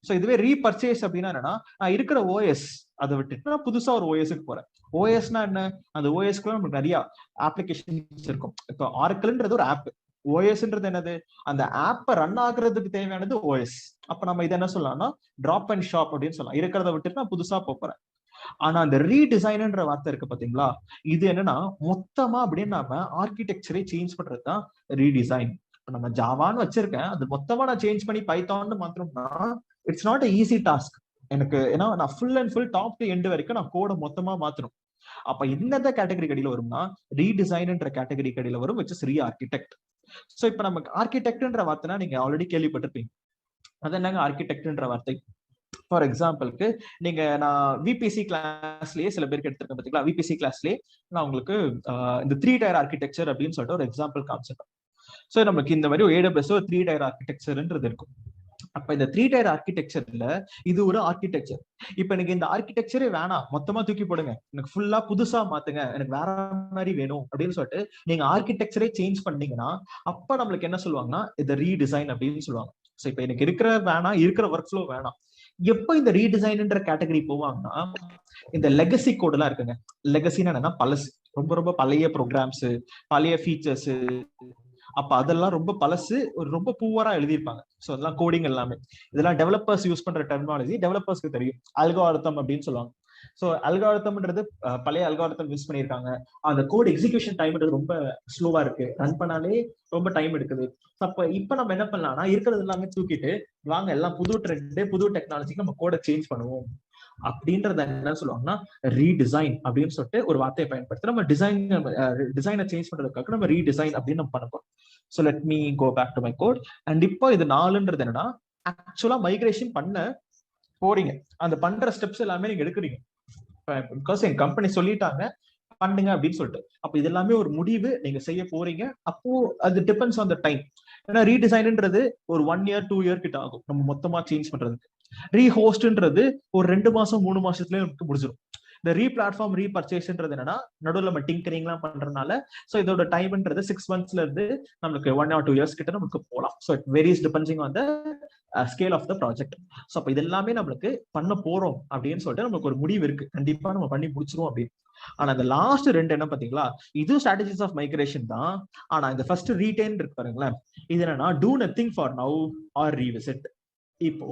ஸோ இதுவே ரீபர்ச்சேஸ் அப்படின்னா என்னன்னா, நான் இருக்கிற OS அதை விட்டுட்டு நான் புதுசா ஒரு OSக்கு போறேன். OSனா என்ன, அந்த OSக்குள்ள நமக்கு நிறைய அப்ளிகேஷன்ஸ் இருக்கும். இப்போ ஆரக்கிள்ன்றது ஒரு ஆப், OSன்றது என்னது, அந்த ஆப்பை ரன் ஆகுறதுக்கு தேவையானது OS. அப்ப நம்ம இதை என்ன சொல்லலாம்னா டிராப் அண்ட் ஷாப் அப்படின்னு சொல்லலாம். இருக்கிறத விட்டுட்டு நான் புதுசா போறேன். ஆனா அந்த ரீடிசைன்ன்ற வார்த்தை இருக்கு பாத்தீங்களா, இது என்னன்னா மொத்தமா அப்படின்னு நாம ஆர்கிடெக்சரை சேஞ்ச் பண்றதுதான் ரீடிசைன். இப்ப நம்ம ஜாவான்னு வச்சிருக்கேன், அது மொத்தமா நான் சேஞ்ச் பண்ணி பைத்தான்னு மாத்திரம்னா இட்ஸ் நாட் ஈஸி டாஸ்க் எனக்கு. ஏன்னா நான் full and full top to end வரைக்கும் நான் கோட மொத்தமா மாத்தணும். அப்ப எந்த கேட்டகரி கடியில வரும்னா ரீடிசைன்ன்ற கேட்டகரி கடியில வரும், which is ரீஆர்கிடெக்ட். சோ இப்ப நமக்கு ஆர்கிடெக்ட்ன்ற வார்த்தைனா நீங்க ஆல்ரெடி கேள்விப்பட்டிருப்பீங்க. அது என்னங்க ஆர்கிடெக்ட்ன்ற வார்த்தை? ஃபார் எக்ஸாம்பிளுக்கு நீங்க நான் விபிசி கிளாஸ்லயே சில பேருக்கு எடுத்திருக்கேன் பாத்தீங்களா, விபிசி கிளாஸ்லயே நான் உங்களுக்கு இந்த 3 டயர் ஆர்கிடெக்சர் அப்படின்னு சொல்லிட்டு ஒரு எக்ஸாம்பிள் காமிச்சிருக்கேன். ஸோ நமக்கு இந்த மாதிரி AWS ஒரு 3 டயர் ஆர்கிடெக்சர்ன்றது இருக்கும். அப்ப இந்த 3 டயர் ஆர்கிடெக்சர்ல இது ஒரு ஆர்கிடெக்சர். இப்ப எனக்கு இந்த ஆர்கிடெக்சரே வேணாம், மொத்தமா தூக்கி போடுங்க, எனக்கு ஃபுல்லா புதுசா மாத்துங்க, எனக்கு வேற மாதிரி வேணும் அப்படின்னு சொல்லிட்டு நீங்க ஆர்கிடெக்சரே சேஞ்ச் பண்ணீங்கன்னா அப்ப நம்மளுக்கு என்ன சொல்லுவாங்கன்னா இது ரீடிசைன் அப்படின்னு சொல்லுவாங்க. ஸோ இப்ப எனக்கு இருக்கிற வேணாம், இருக்கிற ஒர்க் ஃப்ளோ வேணாம். எப்போ இந்த ரீடிசைன்ன்ற கேட்டகரி போவாங்கன்னா, இந்த லெகசி கோட் எல்லாம் இருக்குங்க. லெகசின்னு என்னன்னா பழசு, ரொம்ப பழைய ப்ரோக்ராம்ஸ், பழைய ஃபீச்சர்ஸ். அப்ப அதெல்லாம் ரொம்ப பழசு, ரொம்ப பூவரா எழுதியிருப்பாங்க. ஸோ அதெல்லாம் கோடிங் எல்லாமே இதெல்லாம் டெவலப்பர்ஸ் யூஸ் பண்ற டெர்மினாலஜி, டெவலப்பர்ஸ்க்கு தெரியும். அல்காரிதம் அப்படின்னு சொல்லுவாங்க. ஸோ அல்காரிதம்ன்றது பழைய அல்காரிதம் யூஸ் பண்ணியிருக்காங்க. அந்த கோட் எக்ஸிகியூஷன் டைம்ன்றது ரொம்ப ஸ்லோவா இருக்கு, ரன் பண்ணாலே ரொம்ப டைம் எடுக்குது. அப்ப இப்ப நம்ம என்ன பண்ணலாம்னா இருக்கிறது எல்லாமே தூக்கிட்டு வாங்க எல்லாம் புது ட்ரெண்ட் புது டெக்னாலஜிக்கு நம்ம கோடை சேஞ்ச் பண்ணுவோம் அப்படின்றத என்ன சொல்லுவாங்கன்னா ரீடிசைன் அப்படின்னு சொல்லிட்டு ஒரு வார்த்தையை பயன்படுத்தி நம்ம டிசைனை சேஞ்ச் பண்றதுக்காக நம்ம ரீடிசைன் அப்படின்னு நம்ம பண்ண போறோம். So let me go back to my code. And இப்போ இது 4ன்றது என்னன்னா ஆக்சுவலா மைக்ரேஷன் பண்ண போறீங்க, அந்த பண்ற ஸ்டெப்ஸ் எல்லாமே நீங்க எடுக்கிறீங்க. பிகாஸ் என் கம்பெனி சொல்லிட்டாங்க பண்ணுங்க அப்படின்னு சொல்லிட்டு. அப்ப இது எல்லாமே ஒரு முடிவு நீங்க செய்ய போறீங்க. அப்போ அது டிபெண்ட்ஸ் ஆன் த டைம். ஏன்னா ரீடிசைன்ன்றது ஒரு 1 year 2 year கிட்ட ஆகும் நம்ம மொத்தமா சேஞ்ச் பண்றதுக்கு. ரீஹோஸ்ட்ன்றது ஒரு 2 மாசம் 3 மாசத்துலயே முடிஞ்சிடும். இந்த ரீபிளாட்ஃபார்ம் ரீபர்ச்சேஸ்ன்றது என்னன்னா நடுவில் நம்ம டிங்கரிங் எல்லாம் பண்றதுனால ஸோ இதோட டைம்ன்றது 6 monthsல இருந்து நம்மளுக்கு 1 or 2 years கிட்ட நமக்கு போகலாம். So it varies depending on the scale of the project. So அப்போ இது எல்லாமே நம்மளுக்கு பண்ண போறோம் அப்படின்னு சொல்லிட்டு நமக்கு ஒரு முடிவு இருக்கு, கண்டிப்பா நம்ம பண்ணி முடிச்சிருவோம் அப்படின்னு. ஆனா இந்த லாஸ்ட் 2 என்ன பாத்தீங்களா, இது ஸ்ட்ராட்டஜிஸ் ஆஃப் மைக்ரேஷன் தான். ஆனா இந்த ஃபர்ஸ்ட் ரீடைன் இருக்கு பாருங்களேன், இது என்னன்னா do nothing for now or revisit. இப்போ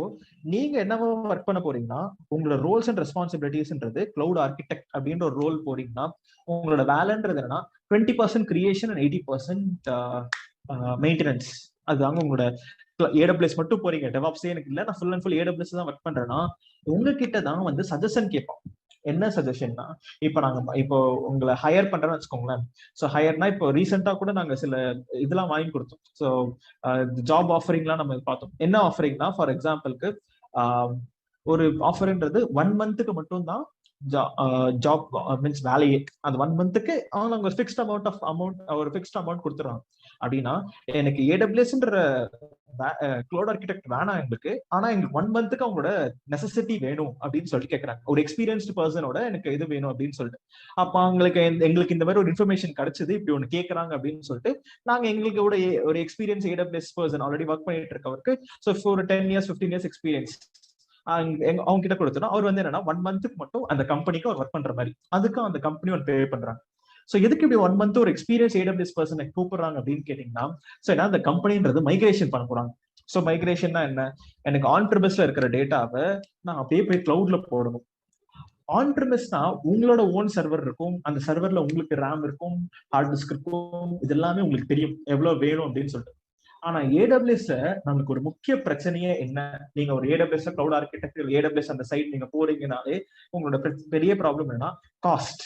நீங்க என்னவோ ஒர்க் பண்ண போறீங்கன்னா உங்களோட ரோல்ஸ் அண்ட் ரெஸ்பான்சிபிலிட்டிஸ்ன்றது கிளவுட் ஆர்கிடெக்ட் அப்படின்ற ஒரு ரோல் போறீங்கன்னா உங்களோட வேலைன்றது என்னன்னா 20% கிரியேஷன் அண்ட் 80% மெயின்டெனன்ஸ். அதுதாங்க உங்களோட AWS மட்டும் போறீங்க, டெவாப்ஸே எனக்கு இல்லை, நான் ஃபுல் அண்ட் ஃபுல் AWS தான் ஒர்க் பண்றேன்னா உங்ககிட்ட தான் வந்து சஜஷன் கேட்போம். என்ன சஜஷன்னா, இப்போ உங்களை ஹையர் பண்றேன்னு வச்சுக்கோங்களேன். ஸோ ஹையர்னா இப்போ ரீசெண்டா கூட நாங்க சில இதெல்லாம் வாங்கி கொடுத்தோம். ஸோ ஜாப் ஆஃபரிங்லாம் நம்ம பார்த்தோம். என்ன ஆஃபரிங்னா ஃபார் எக்ஸாம்பிளுக்கு ஒரு ஆஃபர்ன்றது 1 monthக்கு மட்டும் தான் ஜாப் மீன்ஸ் வேலையே. அந்த 1 monthக்கு அவங்க ஒரு ஃபிக்ஸ்ட் அமௌண்ட் கொடுத்துருவாங்க. அப்படின்னா எனக்கு AWSன்ற கிளவுட் ஆர்கிடெக்ட் வேணாம் எங்களுக்கு, ஆனா எங்களுக்கு 1 monthக்கு அவங்களோட நெசசிட்டி வேணும் அப்படின்னு சொல்லிட்டு கேட்கறாங்க. ஒரு எக்ஸ்பீரியன்ஸ்டு பர்சனோட எனக்கு இது வேணும் அப்படின்னு சொல்லிட்டு. அப்ப எங்களுக்கு இந்த மாதிரி ஒரு இன்ஃபர்மேஷன் கிடைச்சது, இப்படி ஒண்ணு கேட்கறாங்க அப்படின்னு சொல்லிட்டு நாங்க எங்களுக்கு ஒரு experience AWS person already work பண்ணிட்டு இருக்கவருக்கு ஸோ ஒரு 10 years 15 years எக்ஸ்பீரியன்ஸ் அவங்க கிட்ட கொடுத்தோம்னா அவர் வந்து என்னன்னா 1 monthக்கு மட்டும் அந்த கம்பெனிக்கு அவர் ஒர்க் பண்ற மாதிரி, அதுக்கும் அந்த கம்பெனி ஒரு பே பண்றாங்க. சோ எதுக்கு இப்படி 1 month ஒரு எக்ஸ்பீரியன்ஸ் AWS பர்சனை கூப்பிடுறாங்க அப்படின்னு கேட்டீங்கன்னா, சோ ஏன்னா அந்த கம்பெனின்றது மைக்ரேஷன் பண்ண போறாங்க. சோ மைக்ரேஷன்னா என்ன, எனக்கு ஆன் ப்ரிமிஸ்ல இருக்கிற டேட்டாவை நான் அப்படியே போய் கிளவுட்ல போடணும். ஆன் ப்ரிமிஸ்னா உங்களோட ஓன் சர்வர் இருக்கும், அந்த சர்வர்ல உங்களுக்கு ரேம் இருக்கும், ஹார்ட் டிஸ்க் இருக்கும், இது எல்லாமே உங்களுக்கு தெரியும் எவ்வளவு வேணும் அப்படின்னு சொல்லிட்டு. ஆனா AWS நமக்கு ஒரு முக்கிய பிரச்சனையே என்ன, நீங்க ஒரு AWS கிளவுட் ஆர்கிடெக்ட் AWS அந்த சைட் நீங்க போறீங்கனாலே உங்களோட பெரிய ப்ராப்ளம் என்னன்னா காஸ்ட்.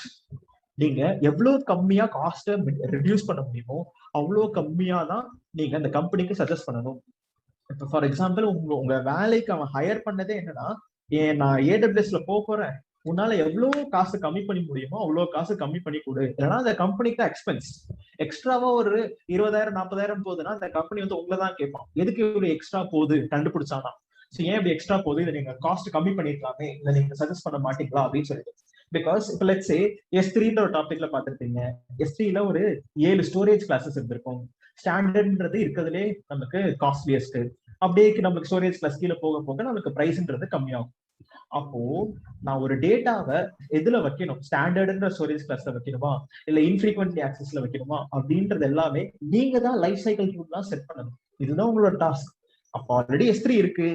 நீங்க எவ்வளவு கம்மியா காஸ்ட்டை ரெடியூஸ் பண்ண முடியுமோ அவ்வளவு கம்மியா தான் நீங்க அந்த கம்பெனிக்கு சஜஸ்ட் பண்ணணும். இப்போ ஃபார் எக்ஸாம்பிள் உங்க வேலைக்கு அவன் ஹையர் பண்ணதே என்னன்னா, நான் AWSல போறேன், உன்னால எவ்வளவு காசு கம்மி பண்ணி முடியுமோ அவ்வளவு காசு கம்மி பண்ணி கொடு. ஏன்னா அந்த கம்பெனிக்கு எக்ஸ்பென்ஸ் எக்ஸ்ட்ராவா ஒரு 20,000 40,000 போகுதுன்னா அந்த கம்பெனி வந்து உங்களை தான் கேட்பான், எதுக்கு இவ்வளவு எக்ஸ்ட்ரா போகுது கண்டுபிடிச்சானா, ஸோ ஏன் இப்படி எக்ஸ்ட்ரா போகுது, இதை நீங்க காஸ்ட் கம்மி பண்ணிருக்கலாமே, இதை நீங்க சஜஸ்ட் பண்ண மாட்டீங்களா அப்படின்னு சொல்லிட்டு. பிகாஸ் இப்போ லெட்ஸ் சே S3ன்ற ஒரு டாபிக்ல பாத்துருப்பீங்க, S3ல ஒரு 7 ஸ்டோரேஜ் கிளாஸஸ் இருந்திருக்கும். ஸ்டாண்டர்ட்ன்றது இருக்கிறதுலே நமக்கு காஸ்ட்லியஸ்ட். அப்படியே நமக்கு ஸ்டோரேஜ் கிளாஸ் கீழே போக போக நமக்கு பிரைஸ்ன்றது கம்மியாகும். அப்போ நான் ஒரு டேட்டாவை எதுல வைக்கணும், ஸ்டாண்டர்ட்ன்ற ஸ்டோரேஜ் கிளாஸ்ல வைக்கணுமா இல்ல இன்ஃப்ரீக்வென்ட்லி ஆக்சஸ்ல வைக்கணுமா அப்படின்றது எல்லாமே நீங்க தான் லைஃப் சைக்கிள் தான் செட் பண்ணணும். இதுதான் உங்களோட டாஸ்க். அப்போ ஆல்ரெடி S3 இருக்கு,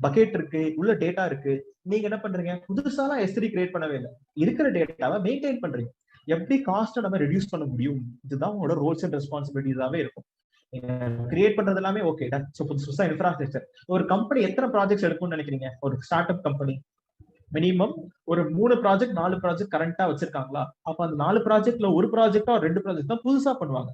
பக்கெட் இருக்கு, உள்ள டேட்டா இருக்கு, நீங்க என்ன பண்றீங்க, புதுசாலாம் S3 கிரியேட் பண்ணவே இல்லை, இருக்கிற டேட்டாவை மெயின்டைன் பண்றீங்க. எப்படி காஸ்ட்டை நம்ம ரெடியூஸ் பண்ண முடியும், இதுதான் உங்களோட ரோல்ஸ் அண்ட் ரெஸ்பான்சிபிலிட்டிஸாவே இருக்கும். கிரியேட் பண்றது எல்லாமே ஓகே டன். ஸோ புதுசா இன்ஃப்ராஸ்ட்ரக்சர் ஒரு கம்பெனி எத்தனை ப்ராஜெக்ட்ஸ் எடுக்கும்னு நினைக்கிறீங்க, ஒரு ஸ்டார்ட் அப் கம்பெனி மினிமம் ஒரு 3 ப்ராஜெக்ட் 4 ப்ராஜெக்ட் கரண்டா வச்சிருக்காங்களா, அப்ப அந்த 4 ப்ராஜெக்ட்ல ஒரு ப்ராஜெக்டா 2 ப்ராஜெக்ட் தான் புதுசா பண்ணுவாங்க.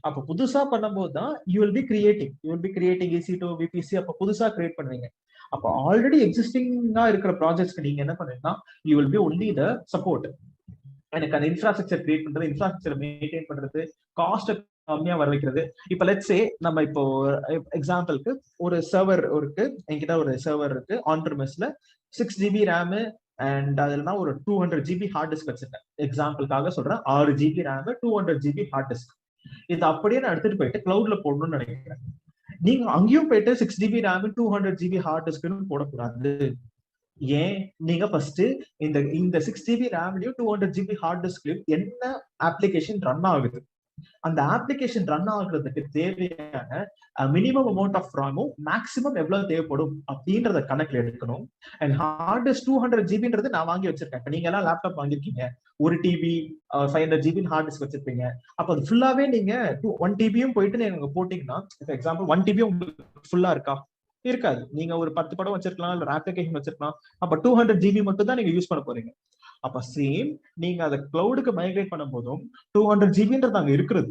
அப்ப புதுசா பண்ணும்போது தான் you will be creating EC2 VPC, அப்ப புதுசா கிரியேட் பண்ணுவீங்க. அப்ப ஆல்ரெடி எக்ஸிஸ்டிங்கா இருக்கிற ப்ராஜெக்ட்ஸ்க்கு நீங்க என்ன பண்ணீங்கன்னா you will be only the support. எனக்கு அந்த இன்ஃப்ராஸ்ட்ரக்சர் கிரியேட் பண்றது, இன்ஃப்ராஸ்ட்ரக்சர் மெயின்டைன் பண்றது, காஸ்ட் கம்மியா வர வைக்கிறது. இப்ப லெட்ஸ் சே நம்ம இப்போ எக்ஸாம்பிளுக்கு ஒரு சர்வர் இருக்கு, என்கிட்ட ஒரு சர்வர் இருக்கு ஆன் ப்ரிமிஸ்ல 6 GB ரேம் அண்ட் அதுலனா ஒரு 200 GB ஹார்ட் டிஸ்க் வச்சிருக்கேன். எக்ஸாம்பிளுக்காக சொல்றேன், 6 GB RAM 200 GB hard disk. இது அப்படியே நான் எடுத்துட்டு போயிட்டு கிளவுட்ல போடணும்னு நினைக்கிறேன். நீங்க அங்கேயும் போயிட்டு 6 GB ரேம் 200 GB ஹார்ட் டிஸ்க்னு போடக்கூடாது. ஏன், நீங்க ஃபர்ஸ்ட் இந்த 6 GB ரேம்லயும் 200 GB ஹார்ட் டிஸ்க்லயும் என்ன அப்ளிகேஷன் ரன் ஆகுது, அந்த அப்ளிகேஷன் ரன் ஆகுறதுக்கு தேவையான மினிமம் அமௌண்ட் ஆஃப் ராமும் மேக்ஸிமம் எவ்வளவு தேவைப்படும் அப்படின்றத கணக்குல எடுக்கணும். அண்ட் ஹார்ட் டிஸ்க் 200 ஜிபின்றது நான் வாங்கி வச்சிருக்கேன். இப்ப நீங்க எல்லாம் லேப்டாப் வாங்கிருக்கீங்க, 1 TB 500 GB ஹார்ட் டிஸ்க் வச்சிருப்பீங்க. அப்ப அது ஃபுல்லாவே நீங்க 1 TBயும் போயிட்டு நீங்க போட்டீங்கன்னா, ஃபார் எக்ஸாம்பிள் 1 TB உங்களுக்கு ஃபுல்லா இருக்கா? இருக்காது. நீங்க ஒரு 10 படம் வச்சிருக்கலாம், இல்ல அப்ளிகேஷன் வச்சிருக்கலாம். அப்ப 200 GB மட்டும் தான் நீங்க யூஸ் பண்ண போறீங்க. அப்ப சேம் நீங்க அதை கிளவுடுக்கு மைக்ரேட் பண்ணும் போதும் 200 ஜிபின்றது அங்க இருக்கிறது.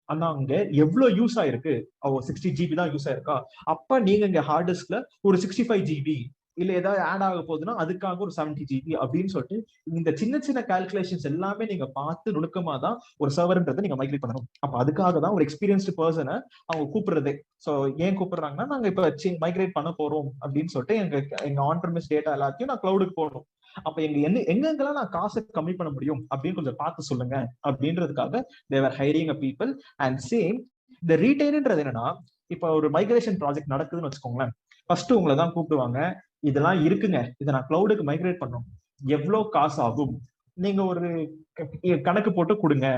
ஆனா அங்க எவ்வளவு யூஸ் ஆயிருக்கு? 60 GB தான் யூஸ் ஆயிருக்கா? அப்ப நீங்க இங்க ஹார்ட் டிஸ்க்ல ஒரு 65 GB இல்ல ஏதாவது ஆட் ஆக போகுதுன்னா அதுக்காக ஒரு 70 GB அப்படின்னு சொல்லிட்டு இந்த சின்ன சின்ன கால்குலேஷன்ஸ் எல்லாமே நீங்க பார்த்து நுணுக்கமா தான் ஒரு சர்வர்ன்றதை நீங்க மைக்ரேட் பண்ணணும். அப்ப அதுக்காக தான் ஒரு எக்ஸ்பீரியன்ஸ்டு பர்சனை அவங்க கூப்பிடுறதே. சோ ஏன் கூப்பிடுறாங்கன்னா, நாங்க இப்ப மைக்ரேட் பண்ண போறோம் அப்படின்னு சொல்லிட்டு எங்க ஆன் பிரமிஸ் டேட்டா எல்லாத்தையும் நான் கிளவுடுக்கு போகணும். அப்ப எங்கெங்கெல்லாம் நான் காசை கம்மி பண்ண முடியும் அப்படின்னு கொஞ்சம் பார்த்து சொல்லுங்க அப்படின்றதுக்காக they're hiring a people. And same இந்த ரீட்டைன்ன்றது என்னன்னா, இப்ப ஒரு மைக்ரேஷன் ப்ராஜெக்ட் நடக்குதுன்னு வச்சுக்கோங்களேன். ஃபர்ஸ்ட் உங்களை தான் கூப்பிடுவாங்க, இதெல்லாம் இருக்குங்க, இதை நான் கிளவுடுக்கு மைக்ரேட் பண்ணணும், எவ்வளவு காசு ஆகும், நீங்க ஒரு கணக்கு போட்டு கொடுங்க,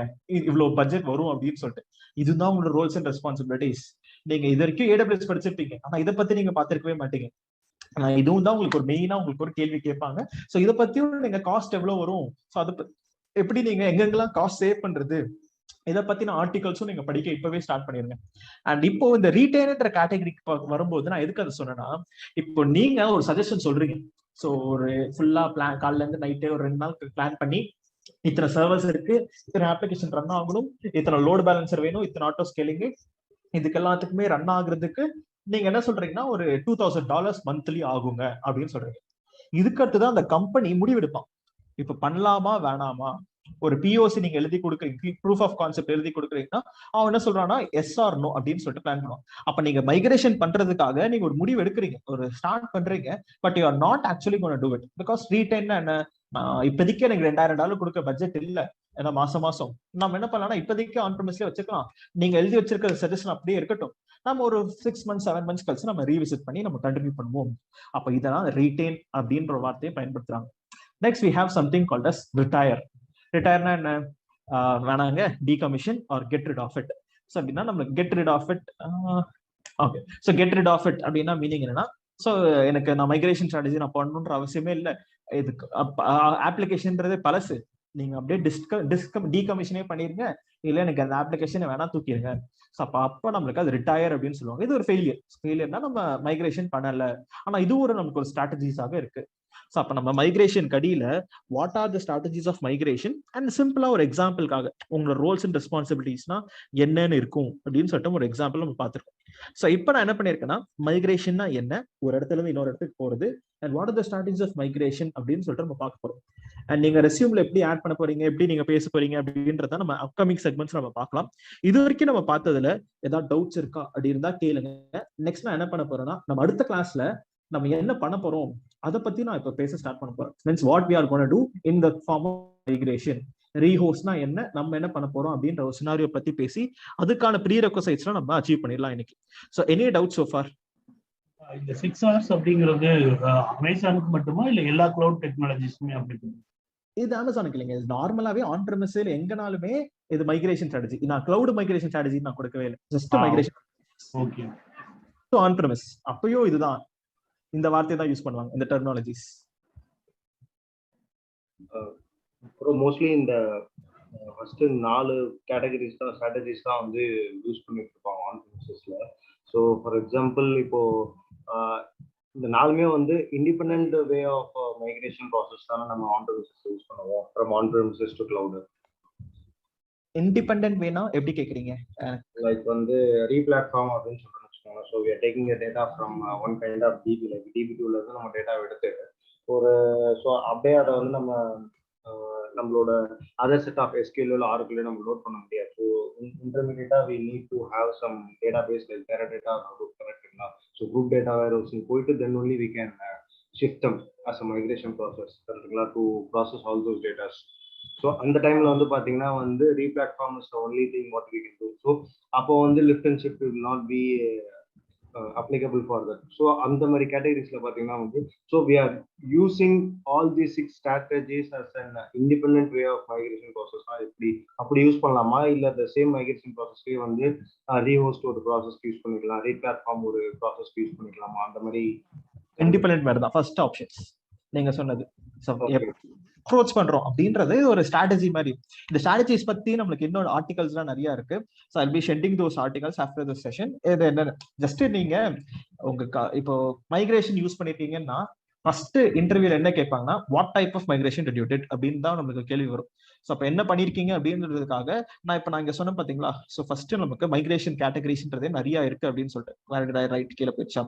இவ்வளவு பட்ஜெட் வரும் அப்படின்னு சொல்லிட்டு. இதுதான் உங்களோட ரோல்ஸ் அண்ட் ரெஸ்பான்சிபிலிட்டிஸ். நீங்க இது வரைக்கும் AWS படிச்சிருப்பீங்க, ஆனா இதை பத்தி நீங்க பார்த்திருக்கவே மாட்டீங்க. இதுவும் தான் உங்களுக்கு ஒரு மெயினா உங்களுக்கு ஒரு கேள்வி கேட்பாங்க. சோ இதை பத்தியும் நீங்க காஸ்ட் எவ்வளவு வரும், சோ அதை எப்படி நீங்க எங்கெங்கெல்லாம் காஸ்ட் சேவ் பண்றது, இதை பத்தின ஆர்டிகல்ஸும் நீங்க படிக்க இப்பவே ஸ்டார்ட் பண்ணிருங்க. அண்ட் இப்போ இந்த ரீட்டைன்ன்ற கேட்டகரிக்கு வரும்போது நான் எதுக்கு அதை சொன்னேன்னா, இப்போ நீங்க ஒரு சஜஷன் சொல்றீங்க. சோ ஒரு ஃபுல்லா பிளான் காலைல இருந்து நைட்டே ஒரு 2 நாள் பிளான் பண்ணி, இத்தனை சர்வர்ஸ் இருக்கு, இத்தனை அப்ளிகேஷன் ரன் ஆகணும், இத்தனை லோட் பேலன்சர் வேணும், இத்தனை ஆட்டோ ஸ்கேலிங், இதுக்கு எல்லாத்துக்குமே ரன் ஆகுறதுக்கு நீங்க என்ன சொல்றீங்கன்னா ஒரு $2000 மந்த்லி ஆகுங்க அப்படின்னு சொல்றீங்க. இதுக்கு அடுத்துதான் அந்த கம்பெனி முடிவெடுப்பான், இப்ப பண்ணலாமா வேணாமா. ஒரு POC நீங்க எழுதி கொடுக்குறீங்க, ப்ரூஃப் ஆஃப் கான்செப்ட் எழுதி கொடுக்குறீங்கன்னா அவன் என்ன சொல்றான்னா எஸ் ஆர் நோ அப்படின்னு சொல்லிட்டு பிளான் பண்ணுவான். அப்ப நீங்க மைக்ரேஷன் பண்றதுக்காக நீங்க ஒரு முடிவு எடுக்கிறீங்க, ஒரு ஸ்டார்ட் பண்றீங்க, but you are not actually gonna do it. Because retain என்ன, இப்போதைக்கு எனக்கு $2000 கொடுக்க பட்ஜெட் இல்ல, ஏன்னா மாசம் நம்ம என்ன பண்ணலாம், இப்போதைக்கு ஆன் பிரமிஸ்ல வச்சுக்கலாம், நீங்க எழுதி வச்சிருக்கிற சஜஷன் அப்படியே இருக்கட்டும், நம்ம ஒரு 6 months 7 months கழிச்சு நம்ம ரீவிசிட் பண்ணி நம்ம கண்டினியூ பண்ணுவோம். அப்ப இதெல்லாம் ரீட்டைன் அப்படின்ற வார்த்தையை பயன்படுத்துறாங்க. Next we have something called as retire. ரிட்டையர்னா என்ன, வேணாங்க, decommission or get rid of it. So அப்படின்னா நம்ம get rid of it. Okay, so get rid of it அப்படின்னா மீனிங் என்னன்னா, ஸோ எனக்கு நான் மைக்ரேஷன் ஸ்ட்ராட்டஜி நான் பண்ணணுன்ற அவசியமே இல்லை, இதுக்கு அப்ளிகேஷன்ன்றதே பழசு, நீங்க அப்படியே டீகமிஷனே பண்ணிருங்க, இல்லை எனக்கு அந்த அப்ளிகேஷனை வேணா தூக்கிடுங்க. ஸோ அப்போ நம்மளுக்கு அது ரிட்டையர் அப்படின்னு சொல்லுவாங்க. இது ஒரு ஃபெயிலியர்னா நம்ம மைக்ரேஷன் பண்ணல. ஆனா இது ஒரு நமக்கு ஒரு ஸ்ட்ராட்டஜிஸாக இருக்கு. ஸோ அப்ப நம்ம மைக்ரேஷன் கடியில what are the strategies of migration and சிம்பிளா ஒரு எக்ஸாம்பிளுக்காக உங்களோட ரோல்ஸ் அண்ட் ரெஸ்பான்சிபிலிட்டிஸ்னா என்னன்னு இருக்கும் அப்படின்னு சொல்லிட்டு ஒரு எக்ஸாம்பிள் நம்ம பார்த்துருக்கோம். ஸோ இப்போ நான் என்ன பண்ணிருக்கேன்னா, மைக்ரேஷன்னா என்ன, ஒரு இடத்துல இருந்து இன்னொரு இடத்துக்கு போறது, and what are the strategies of migration அப்படின்னு சொல்லிட்டு நம்ம பார்க்க போறோம். அண்ட் நீங்க ரெஸ்யூம்ல எப்படி ஆட் பண்ண போறீங்க, எப்படி நீங்க பேச போறீங்க அப்படின்றத நம்ம அப்கமிங் செக்மெண்ட்ஸ் நம்ம பார்க்கலாம். இது வரைக்கும் நம்ம பார்த்ததுல ஏதாவது டவுட்ஸ் இருக்கா அப்படி இருந்தா கேளுங்க. நெக்ஸ்ட் நான் என்ன பண்ண போறேன்னா, நம்ம அடுத்த கிளாஸ்ல நம்ம என்ன பண்ண போறோம் அதை பத்தி நான் இப்ப பேச ஸ்டார்ட் பண்ண போறேன். Means what we are gonna do in the form of migration. ரீஹோஸ்ட்னா என்ன, நம்ம என்ன பண்ண போறோம் அப்படின்ற ஒரு சினாரியோ பத்தி பேசி அதுக்கான ப்ரீ ரெக்வசைட்ஸ்லாம் நம்ம அச்சீவ் பண்ணிடலாம் இன்னைக்கு. So any doubt so for? இந்த 6 hours அப்படிங்கிறது அமேசானுக்கு மட்டுமா இல்ல எல்லா கிளவுட் டெக்னாலஜிஸ்க்குமே அப்படி? இது அமேசானுக்கு இல்லைங்க, நார்மலாவே ஆன் பிரமிஸ்ல எங்கனாலுமே இது மைக்ரேஷன் ஸ்ட்ராட்டஜி. நான் கிளவுட் மைக்ரேஷன் ஸ்ட்ராட்டஜி நான் கொடுக்கவே இல்லை, just migration. Okay, so on premise அப்பயும் இதுதான், இந்த வார்த்தையை தான் யூஸ் பண்ணுவாங்க, இந்த டெர்மினாலஜிஸ். மோஸ்ட்லி இந்த ஃபர்ஸ்ட் 4 கேட்டகரிஸ் தான் ஸ்ட்ராட்டஜிஸ் தான் வந்து யூஸ் பண்ணிட்டு இருப்பாங்க ஆன் பிரமிசஸ்ல. ஸோ ஃபார் எக்ஸாம்பிள் இப்போ இந்த 4மே வந்து independent way of migration process தானே நம்ம ஆன் பிரமிசஸ் யூஸ் பண்ணுவோம், from on premises to cloud. Independent வேனா எப்படி கேக்குறீங்க? லைக் வந்து ரீபிளாட்ஃபார்ம் அப்படின்னு சொல்றேன். So we are taking the data from one kind of DB, like DB2 ல இருந்து நம்ம டேட்டா எடுத்து ஒரு ஸோ அப்படியே அதை வந்து நம்மளோட other set of SQL Oracle நம்ம லோட் பண்ண முடியாது. ஸோ இன்டர்மீடியட்டா we need to have some database like Teradata or Hadoop கரெக்ட்டுங்களா. ஸோ குரூப் டேட்டா warehousing போயிட்டு then only we can shift them as a migration process கரெக்ட்டுங்களா to process all those data. So அந்த டைம்ல வந்து பாத்தீங்கன்னா வந்து replatform is the only thing what we can do. So அப்போ வந்து lift and shift will not be applicable for that. So அந்த மாதிரி கேட்டகரிஸ்ல பாத்தீங்கன்னா வந்து so we are using all these 6 strategies as an independent way of migration process. அப்படி use பண்ணலாமா இல்ல the same migration process வந்து rehost ஒரு ப்ராசஸ் யூஸ் பண்ணிக்கலாம், replatform ஒரு ப்ராசஸ் யூஸ் பண்ணிக்கலாமா? அந்த மாதிரி இண்டிபெண்டன்ட் மாதிரி தான் ஃபர்ஸ்ட் ஆப்ஷன்ஸ் நீங்க சொன்னது. அப்ரோச் பண்றோம் அப்படின்றது ஒரு ஸ்ட்ராட்டஜி மாதிரி. இந்த ஸ்ட்ராட்டஜிஸ் பத்தி நம்மளுக்கு இன்னொரு ஆர்டிகல்ஸ்லாம் நிறைய இருக்கு. So I be sharing those articles after the session. இது என்ன ஜஸ்ட் நீங்க உங்க இப்போ மைக்ரேஷன் யூஸ் பண்ணிட்டீங்கன்னா ஃபர்ஸ்ட் இன்டர்வியூல என்ன கேட்பாங்கன்னா what type of migration did you did அப்படின்னு தான் நமக்கு கேள்வி வரும். ஸோ அப்போ என்ன பண்ணிருக்கீங்க அப்படின்றதுக்காக நான் இங்க சொன்னேன் பாத்தீங்களா. ஸோ ஃபர்ஸ்ட் நமக்கு மைக்ரேஷன் கேட்டகரிஸ்ன்றதே நிறைய இருக்கு அப்படின்னு சொல்லிட்டு ரைட் கீழே போயிடுச்சா.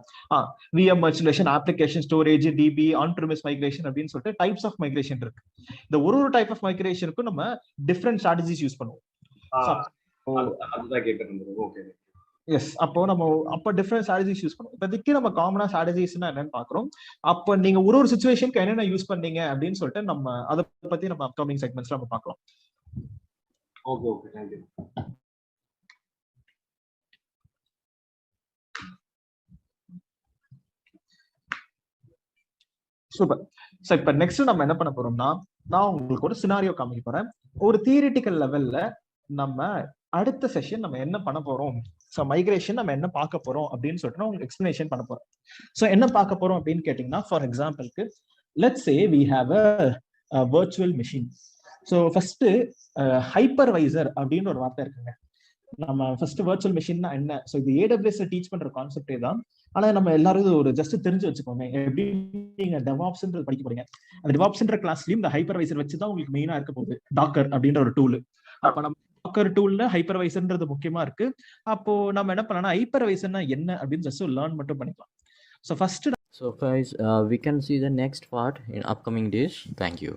VM virtualization, application storage, DB, on premise migration அப்படின்னு சொல்லிட்டு டைப்ஸ் ஆஃப் மைக்ரேஷன் இருக்கு. இந்த ஒரு டைப் ஆஃப் மைக்ரேஷனுக்கும் நம்ம டிஃப்ரெண்ட் ஸ்ட்ராட்டஜிஸ் யூஸ் பண்ணுவோம். அதுதான் கேட்கறது. ஓகே எஸ், அப்போ டிஃப்ரெண்ட் ஸ்ட்ராட்டஜிஸ் யூஸ் பண்ணுவோம். இப்போதைக்கு நம்ம காமனா ஸ்ட்ராட்டஜிஸ்னா என்னன்னு பாக்குறோம். அப்போ நீங்க ஒரு சிச்சுவேஷனுக்கு என்னென்ன யூஸ் பண்ணீங்க அப்படின்னு சொல்லிட்டு நம்ம அதை பத்தி நம்ம அப்கமிங் செக்மெண்ட்ஸ்ல நம்ம பார்க்கலாம். Okay thank you. Super. So இப்போ நெக்ஸ்ட் நம்ம என்ன பண்ண போறோம்னா, நான் உங்களுக்கு ஒரு சினாரியோ காமிக்க போறேன். ஒரு தியரிட்டிக்கல் லெவல்ல நம்ம அடுத்த செஷன் நம்ம என்ன பண்ண போறோம், ஸோ மைக்ரேஷன் நம்ம என்ன பார்க்க போறோம் அப்படின்னு சொல்லிட்டு நான் உங்களுக்கு எக்ஸ்பிளனேஷன் பண்ண போறேன். ஸோ என்ன பார்க்க போறோம் அப்படின்னு கேட்டீங்கன்னா, ஃபார் எக்ஸாம்பிளுக்கு let's say we have a virtual machine. So first hypervisor அப்படின்னு ஒரு வார்த்தை இருக்குங்க. நம்ம ஃபர்ஸ்ட் வர்ச்சுவல் மெஷின்னா என்ன, ஸோ இது ஏடபிள்யூஎஸ் டீச் பண்ற கான்செப்டே தான். ஆனா நம்ம எல்லாரும் ஒரு ஜஸ்ட் தெரிஞ்சு வச்சுக்கோங்க. எப்படி நீங்க டெவாப்ஸ்ன்றது படிக்க போறீங்க, அந்த டெவாப்ஸ்ன்ற கிளாஸ்லயும் இந்த ஹைப்பர்வைசர் வச்சுதான் உங்களுக்கு மெயினா இருக்க போகுது டாக்கர் அப்படின்ற ஒரு டூல். அப்ப நம்ம டாக்கர் டூல்ல ஹைப்பர்வைசர்ன்றது முக்கியமா இருக்கு. அப்போ நம்ம என்ன பண்ணலாம், ஹைப்பர்வைசர்னா என்ன அப்படின்னு ஜஸ்ட் லேர்ன் மட்டும் பண்ணிக்கலாம். So guys, we can see the next part in upcoming days. Thank you.